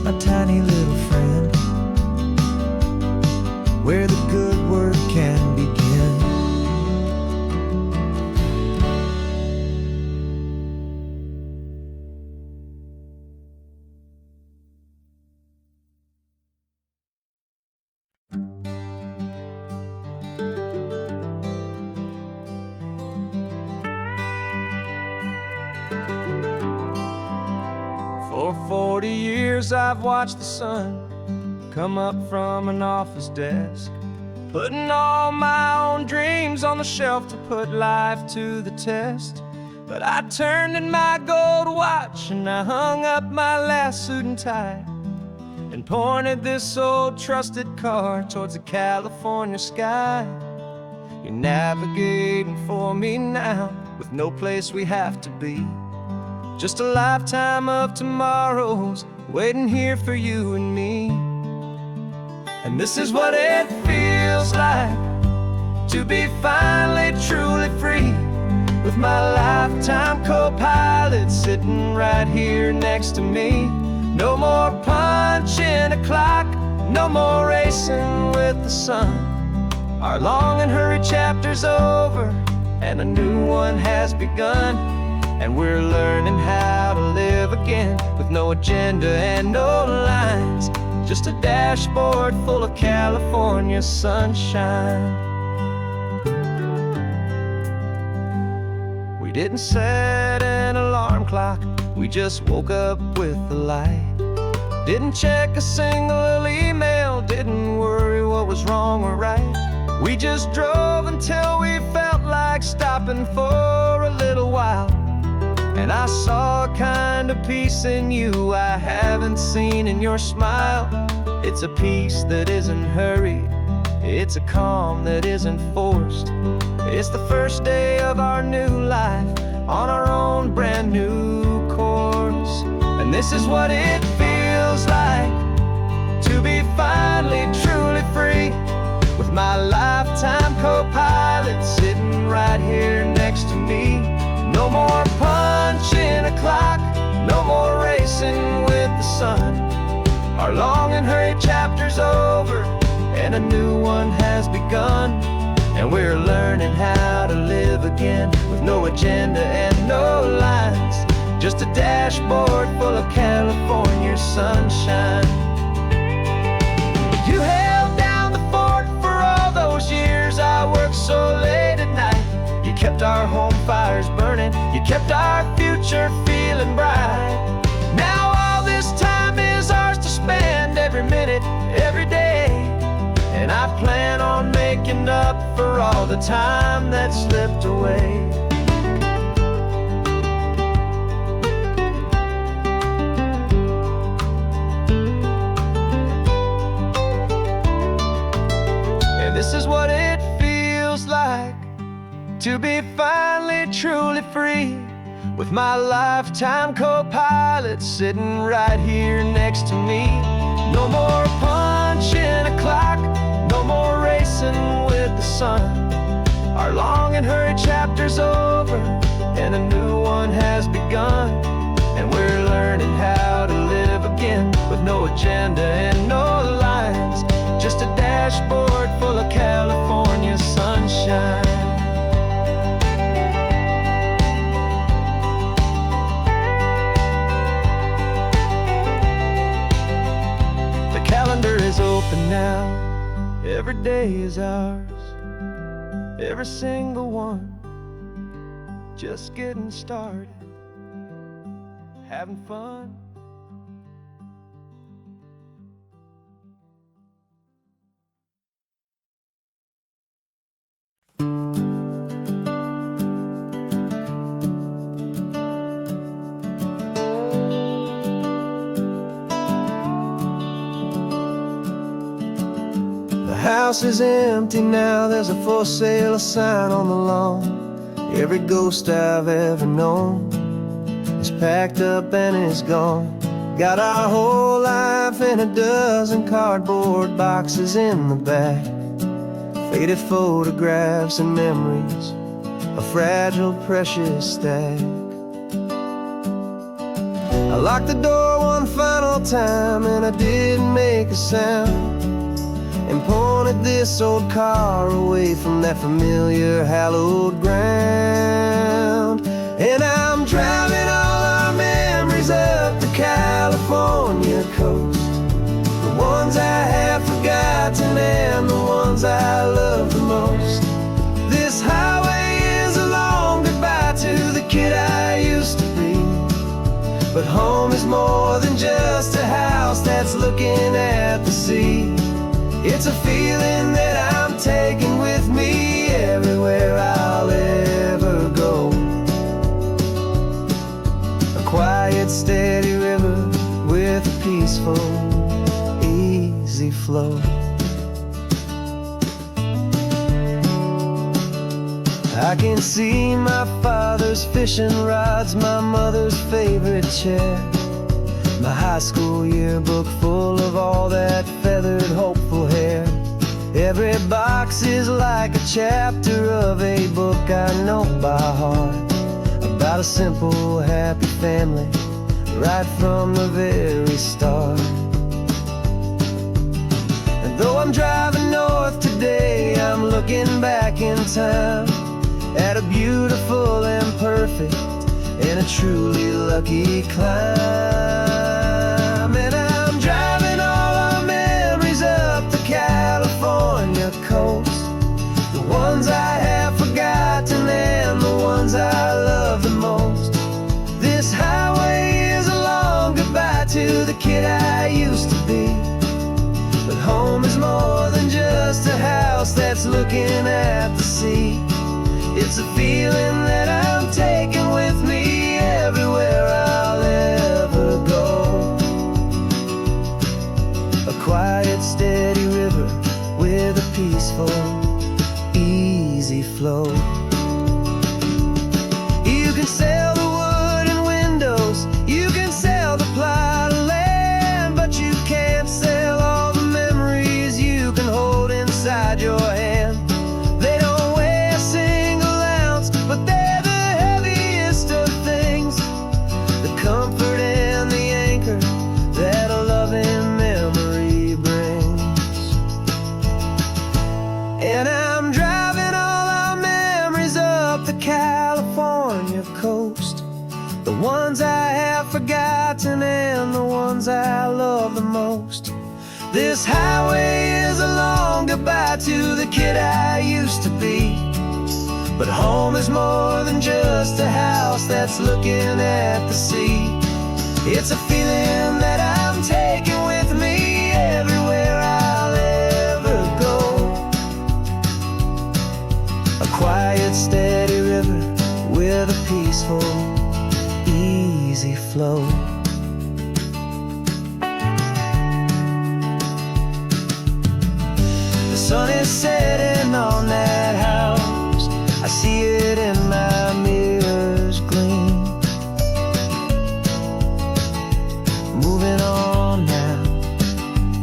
my tiny little friend, where the good work can begin. For 40 years I've watched the sun come up from an office desk, putting all my own dreams on the shelf to put life to the test. But I turned in my gold watch and I hung up my last suit and tie, and pointed this old trusted car towards the California sky. You're navigating for me now, with no place we have to be, just a lifetime of tomorrows waiting here for you and me. And this is what it feels like to be finally truly free, with my lifetime co-pilot sitting right here next to me. No more punching a clock, no more racing with the sun. Our long and hurried chapter's over and a new one has begun. And we're learning how to live again, with no agenda and no lines, just a dashboard full of California sunshine. We didn't set an alarm clock, we just woke up with the light. Didn't check a single email, didn't worry what was wrong or right. We just drove until we felt like stopping for a little while. And I saw a kind of peace in you I haven't seen in your smile. It's a peace that isn't hurried, it's a calm that isn't forced. It's the first day of our new life on our own brand new course. And this is what it feels like to be finally truly free, with my lifetime co-pilot sitting right here next to me. No more punching a clock, no more racing with the sun. Our long and hurried chapter's over and a new one has begun. And we're learning how to live again, with no agenda and no lines, just a dashboard full of California sunshine. You held down the fort for all those years I worked so late at night. You kept our home fires burning, you kept our future feeling bright. Now all this time is ours to spend, every minute, every day. And I plan on making up for all the time that slipped away. And this is what it feels like to be finally truly free, with my lifetime co-pilot sitting right here next to me. No more punching a clock, no more racing with the sun. Our long and hurried chapter's over and a new one has begun. And we're learning how to live again, with no agenda and no now. Every day is ours, every single one. Just getting started, having fun. The house is empty now, there's a for sale sign on the lawn. Every ghost I've ever known is packed up and is gone. Got our whole life in a dozen cardboard boxes in the back. Faded photographs and memories, a fragile, precious stack. I locked the door one final time and I didn't make a sound, and pointed this old car away from that familiar hallowed ground. And I'm driving all our memories up the California coast, the ones I have forgotten and the ones I love the most. This highway is a long goodbye to the kid I used to be, but home is more than just a house that's looking at the sea. It's a feeling that I'm taking with me everywhere I'll ever go. A quiet, steady river with a peaceful, easy flow. I can see my father's fishing rods, my mother's favorite chair, my high school yearbook full of all that feathered, hopeful hair. Every box is like a chapter of a book I know by heart, about a simple, happy family right from the very start. And though I'm driving north today, I'm looking back in time at a beautiful and perfect and a truly lucky climb. And I'm driving all our memories up the California coast, the ones I have forgotten and the ones I love the most. This highway is a long goodbye to the kid I used to be, but home is more than just a house that's looking at the sea. It's a feeling that I'm taking with me everywhere I'll ever go. A quiet, steady river with a peaceful, easy flow. You can sell the wood and windows, you can sell the plot of land, but you can't sell all the memories you can hold inside your hand. They don't weigh a single ounce, but they're the heaviest of things, the comfort and the anchor that a loving memory brings. And I'm driving all our memories up the California coast, the ones I have forgotten and the ones I love the most. This highway is a long goodbye to the kid I used to be, but home is more than just a house that's looking at the sea. It's a feeling that I'm taking with me everywhere I'll ever go. A quiet, steady river with a peaceful, easy flow. The sun is setting on that house, I see it in my mirror's gleam. Moving on now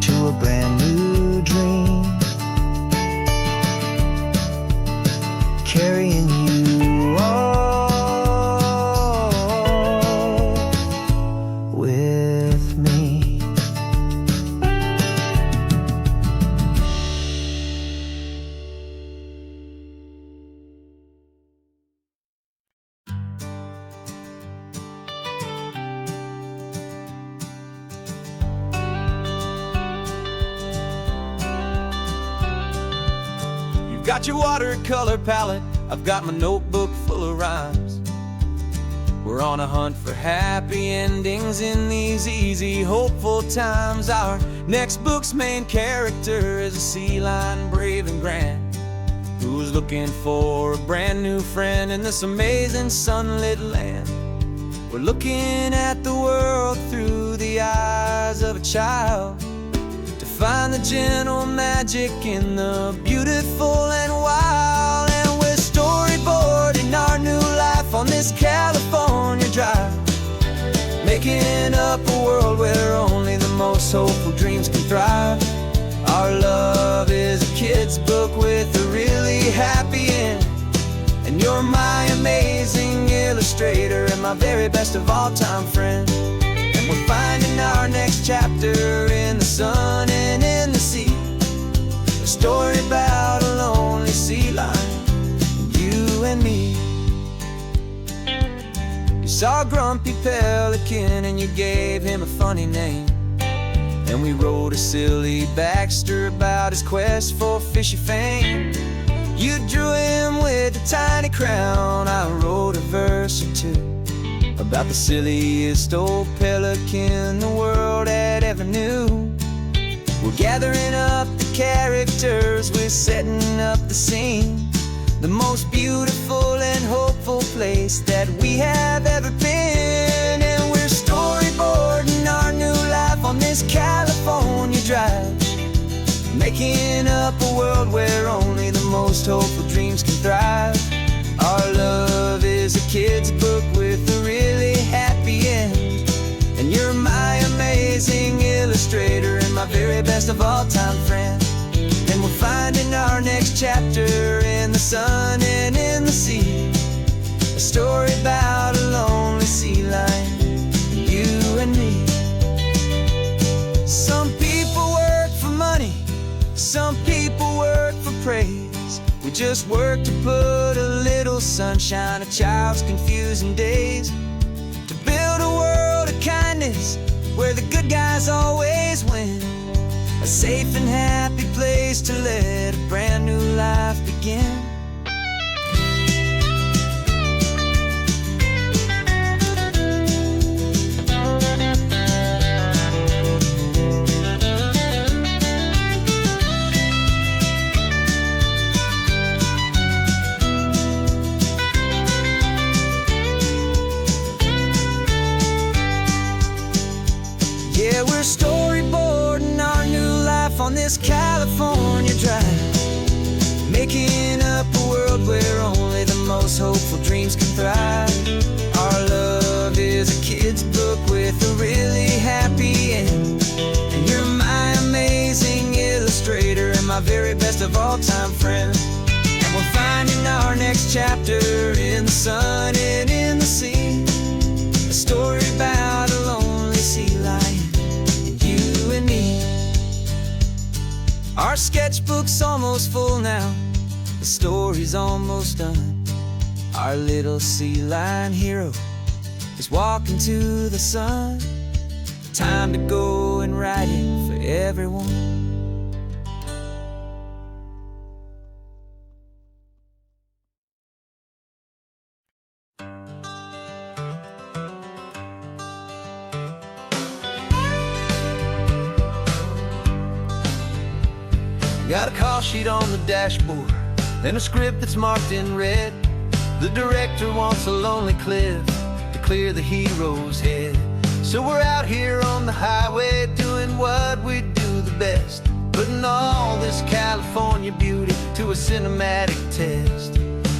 to a brand new dream, carrying you all with me. got your watercolor palette, I've got my notebook full of rhymes. We're on a hunt for happy endings in these easy, hopeful times. Our next book's main character is a sea lion, brave and grand, who's looking for a brand new friend in this amazing sunlit land. We're looking at the world through the eyes of a child, to find the gentle magic in the beautiful and wild. And we're storyboarding our new life on this California drive, making up a world where only the most hopeful dreams can thrive. Our love is a kid's book with a really happy end, and you're my amazing illustrator and my very best of all time friend. And we're finding our next chapter in the sun and in the sea, a story about a lonely sea lion, you and me. You saw a grumpy pelican and you gave him a funny name, and we wrote a silly Baxter about his quest for fishy fame. You drew him with a tiny crown, I wrote a verse or two about the silliest old pelican the world had ever knew. We're gathering up the characters, we're setting up the scene, the most beautiful and hopeful place that we have ever been. And we're storyboarding our new life on this California drive, making up a world where only the most hopeful dreams can thrive. Our love is a kid's book with a really happy end, and you're my amazing illustrator and my very best of all time friend. And we're finding our next chapter in the sun and in the sea, a story about a lonely sea lion, you and me. Some people work for money, some people work for praise. We just work to put a little sunshine in a child's confusing days, to build a world of kindness where the good guys always win, a safe and happy place to let a brand new life begin. Yeah, we're storyboarding our new life on this California drive, making up a world where only the most hopeful dreams can thrive. Our love is a kid's book with a really happy end, and you're my amazing illustrator and my very best of all time friend. And we're finding our next chapter in the sun and in the sea, a story about a lonely sea lion, you and me. Our sketchbook's almost full now, the story's almost done. Our little sea lion hero is walking to the sun. Time to go and write it for everyone. Got a call sheet on the dashboard and a script that's marked in red. The director wants a lonely cliff to clear the hero's head. So we're out here on the highway doing what we do the best, putting all this California beauty to a cinematic test.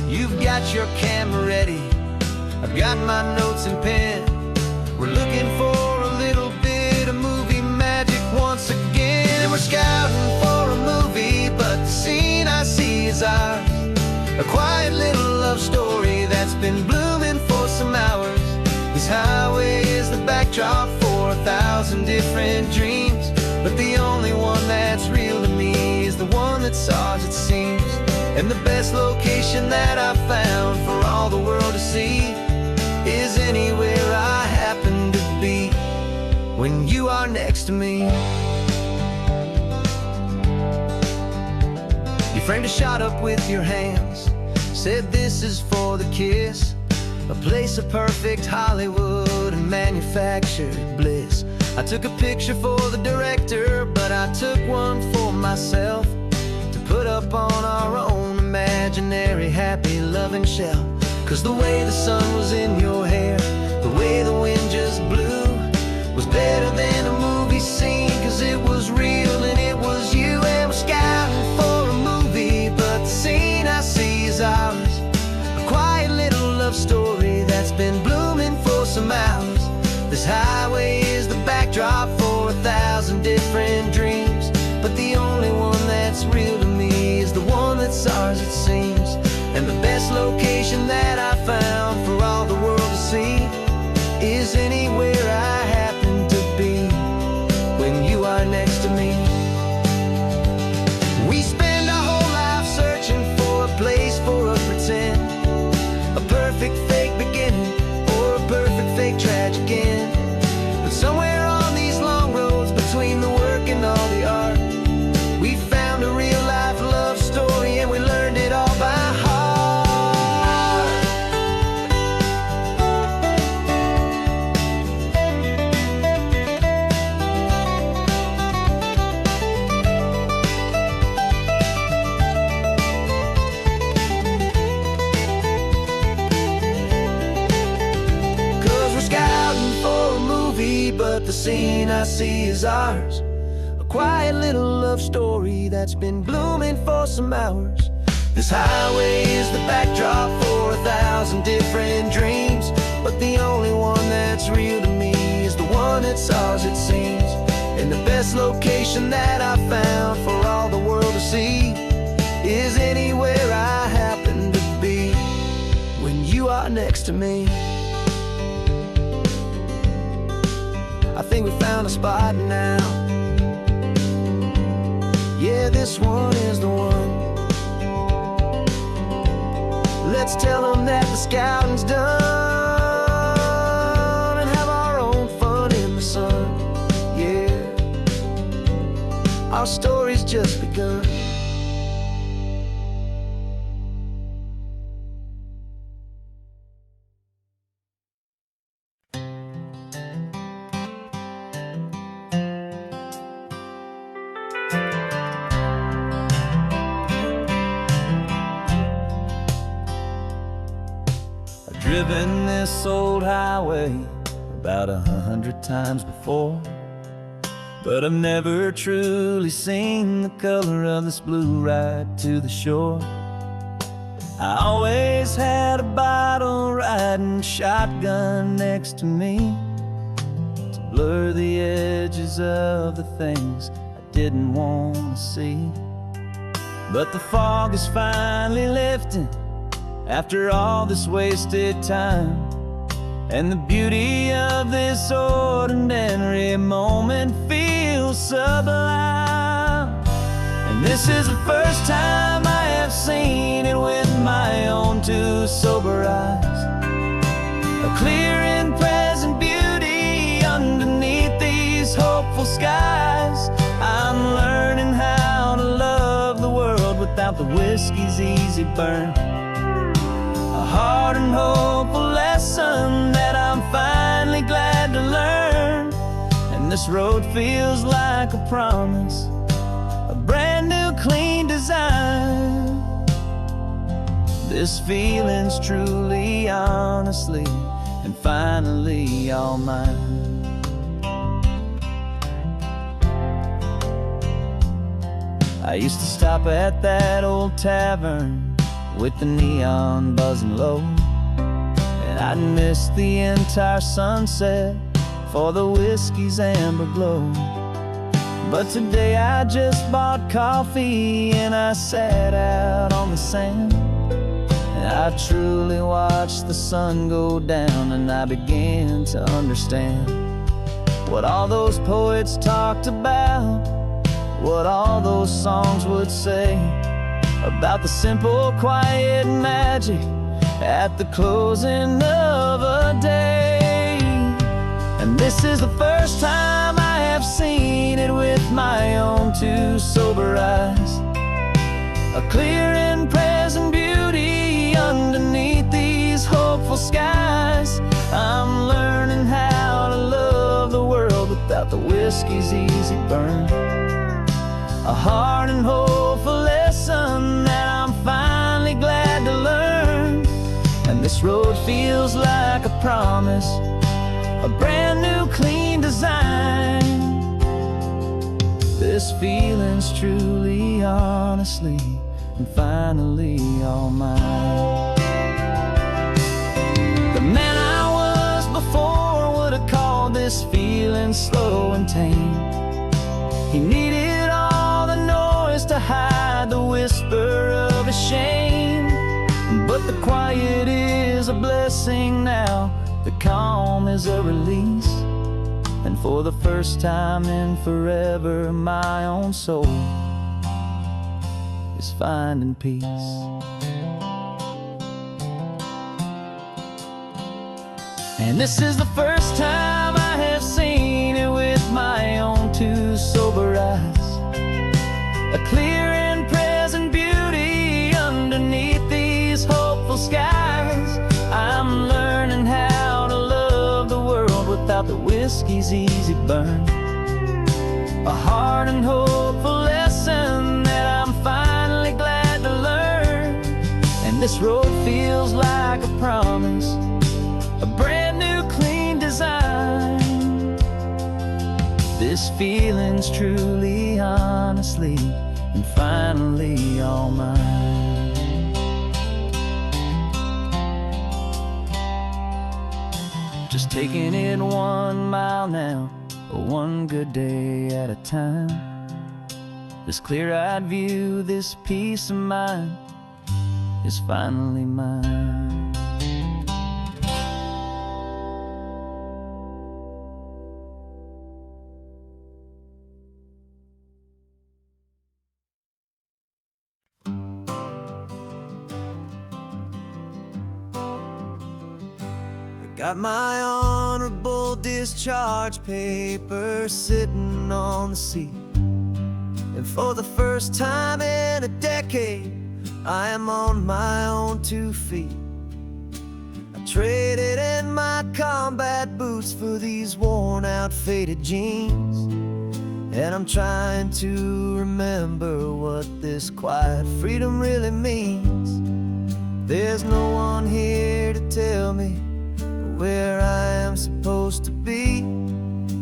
You've got your camera ready, I've got my notes and pen. We're looking for a little bit of movie magic once again. And we're scouting for a movie, but the scene I see is ours, a quiet little love story that's been blooming for some hours. This highway is the backdrop for 1,000 different dreams, but the only one that's real to me is the one that's ours, it seems. And the best location that I've found for all the world to see is anywhere I happen to be when you are next to me. Your framed a shot up with your hands, said this is for the kiss, a place of perfect Hollywood and manufactured bliss. I took a picture for the director, but I took one for myself to put up on our own imaginary happy loving shelf. 'Cause the way the sun was in your hair, the way the wind just blew, was better than a movie scene. 'Cause it was real and it was you, and we're scouting for a movie, but the scene I see is ours. A quiet little love story that's been blooming for some hours. This highway is the backdrop for 1,000 different dreams, but the only one that's real to me is the one that's ours, it seems. And the best location that I found for all the world to see is anywhere I happen to be when you are next to me. We spend our whole life searching for a place for a pretend, a perfect fake beginning or a perfect fake tragic end. But somewhere on these long roads between the work and all the art, we found a real life love story, and we learned it all by heart. 'Cause we're scouting for a movie, but the scene I see is ours. A quiet little love story that's been blooming for some hours. This highway is the backdrop for 1,000 different dreams, but the only one that's real to me is the one that's ours, it seems. And the best location that I found for all the world to see is anywhere I happen to be when you are next to me. I think we found a spot now. Yeah, this one is the one. Let's tell them that the scouting's done and have our own fun in the sun. Yeah, our story's just begun. Driven this old highway about 100 times before, but I've never truly seen the color of this blue right to the shore. I always had a bottle riding shotgun next to me to blur the edges of the things I didn't want to see. But the fog is finally lifting after all this wasted time, and the beauty of this ordinary moment feels sublime. And this is the first time I have seen it with my own two sober eyes, a clear and present beauty underneath these hopeful skies. I'm learning how to love the world without the whiskey's easy burn, a hard and hopeful lesson that I'm finally glad to learn. And this road feels like a promise, a brand new clean design. This feeling's truly, honestly, and finally all mine. I used to stop at that old tavern with the neon buzzing low, and I'd miss the entire sunset for the whiskey's amber glow. But today I just bought coffee and I sat out on the sand, and I truly watched the sun go down, and I began to understand what all those poets talked about, what all those songs would say about the simple, quiet magic at the closing of a day. And this is the first time I have seen it with my own two sober eyes, a clear and present beauty underneath these hopeful skies. I'm learning how to love the world without the whiskey's easy burn. A hard and hopeful lesson that I'm finally glad to learn. And this road feels like a promise, a brand new clean design. This feeling's truly, honestly, and finally all mine. The man I was before would have called this feeling slow and tame. He needed all the noise to hide the whisper of his shame. But the quiet is a blessing now, the calm is a release. And for the first time in forever, my own soul is finding peace. And this is the first time I have seen it with my own two sober eyes. A clear and present beauty underneath these hopeful skies. I'm learning how to love the world without the whiskey's easy burn. A hard and hopeful lesson that I'm finally glad to learn. And this road feels like a promise, a brand new clean design. This feeling's truly, honestly, and finally all mine. Just taking it 1 mile now, one good day at a time. This clear-eyed view, this peace of mind is finally mine. Got my honorable discharge paper sitting on the seat. And for the first time in a decade, I am on my own 2 feet. I traded in my combat boots for these worn out faded jeans. And I'm trying to remember what this quiet freedom really means. There's no one here to tell me where I am supposed to be.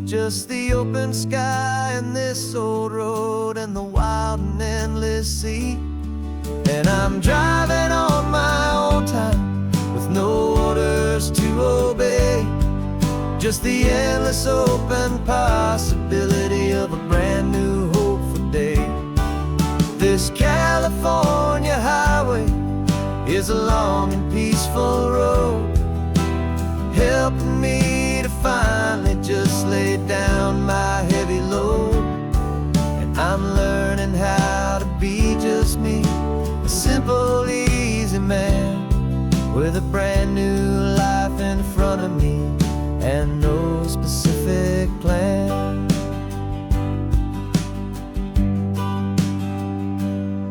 Just the open sky and this old road and the wild and endless sea. And I'm driving on my own time with no orders to obey. Just the endless open possibility of a brand new hopeful day. This California highway is a long and peaceful road, helping me to finally just lay down my heavy load. And I'm learning how to be just me, a simple, easy man with a brand new life in front of me and no specific plan.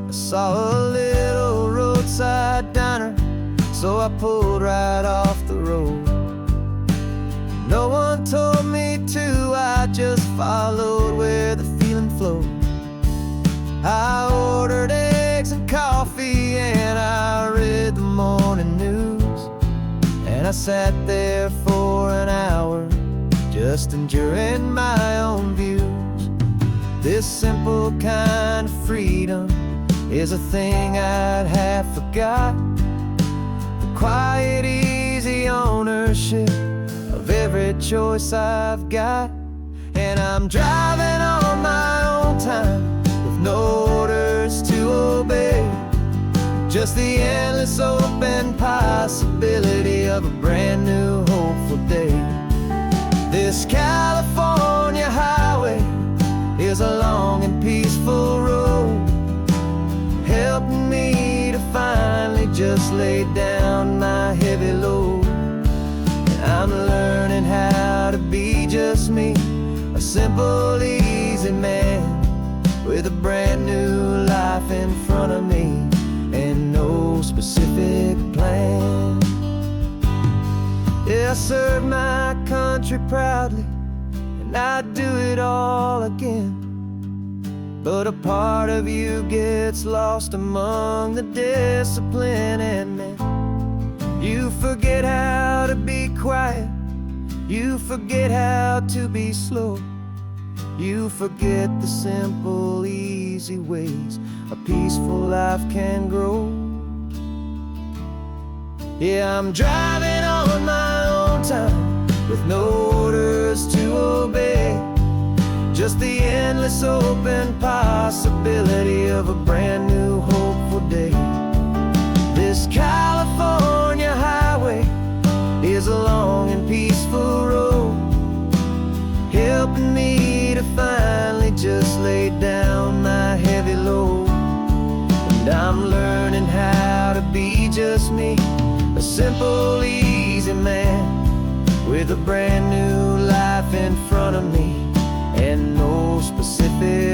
I saw a little roadside diner, so I pulled right off the road. No one told me to, I just followed where the feeling flowed. I ordered eggs and coffee and I read the morning news. And I sat there for an hour, just enjoying my own views. This simple kind of freedom is a thing I'd have forgot. The quiet, easy ownership of every choice I've got. And I'm driving on my own time with no orders to obey. Just the endless open possibility of a brand new hopeful day. This California highway is a long and peaceful road, helping me to finally just lay down my heavy load. I'm learning how to be just me, a simple, easy man with a brand new life in front of me and no specific plan. Yeah, I serve my country proudly, and I'd do it all again. But a part of you gets lost among the discipline, and man, you forget how to be quiet, you forget how to be slow, you forget the simple, easy ways a peaceful life can grow. Yeah, I'm driving on my own time with no orders to obey, just the endless open possibility of a brand new hopeful day. This California highway is a long and peaceful road, helping me to finally just lay down my heavy load. And I'm learning how to be just me, a simple, easy man with a brand new life in front of me and no specific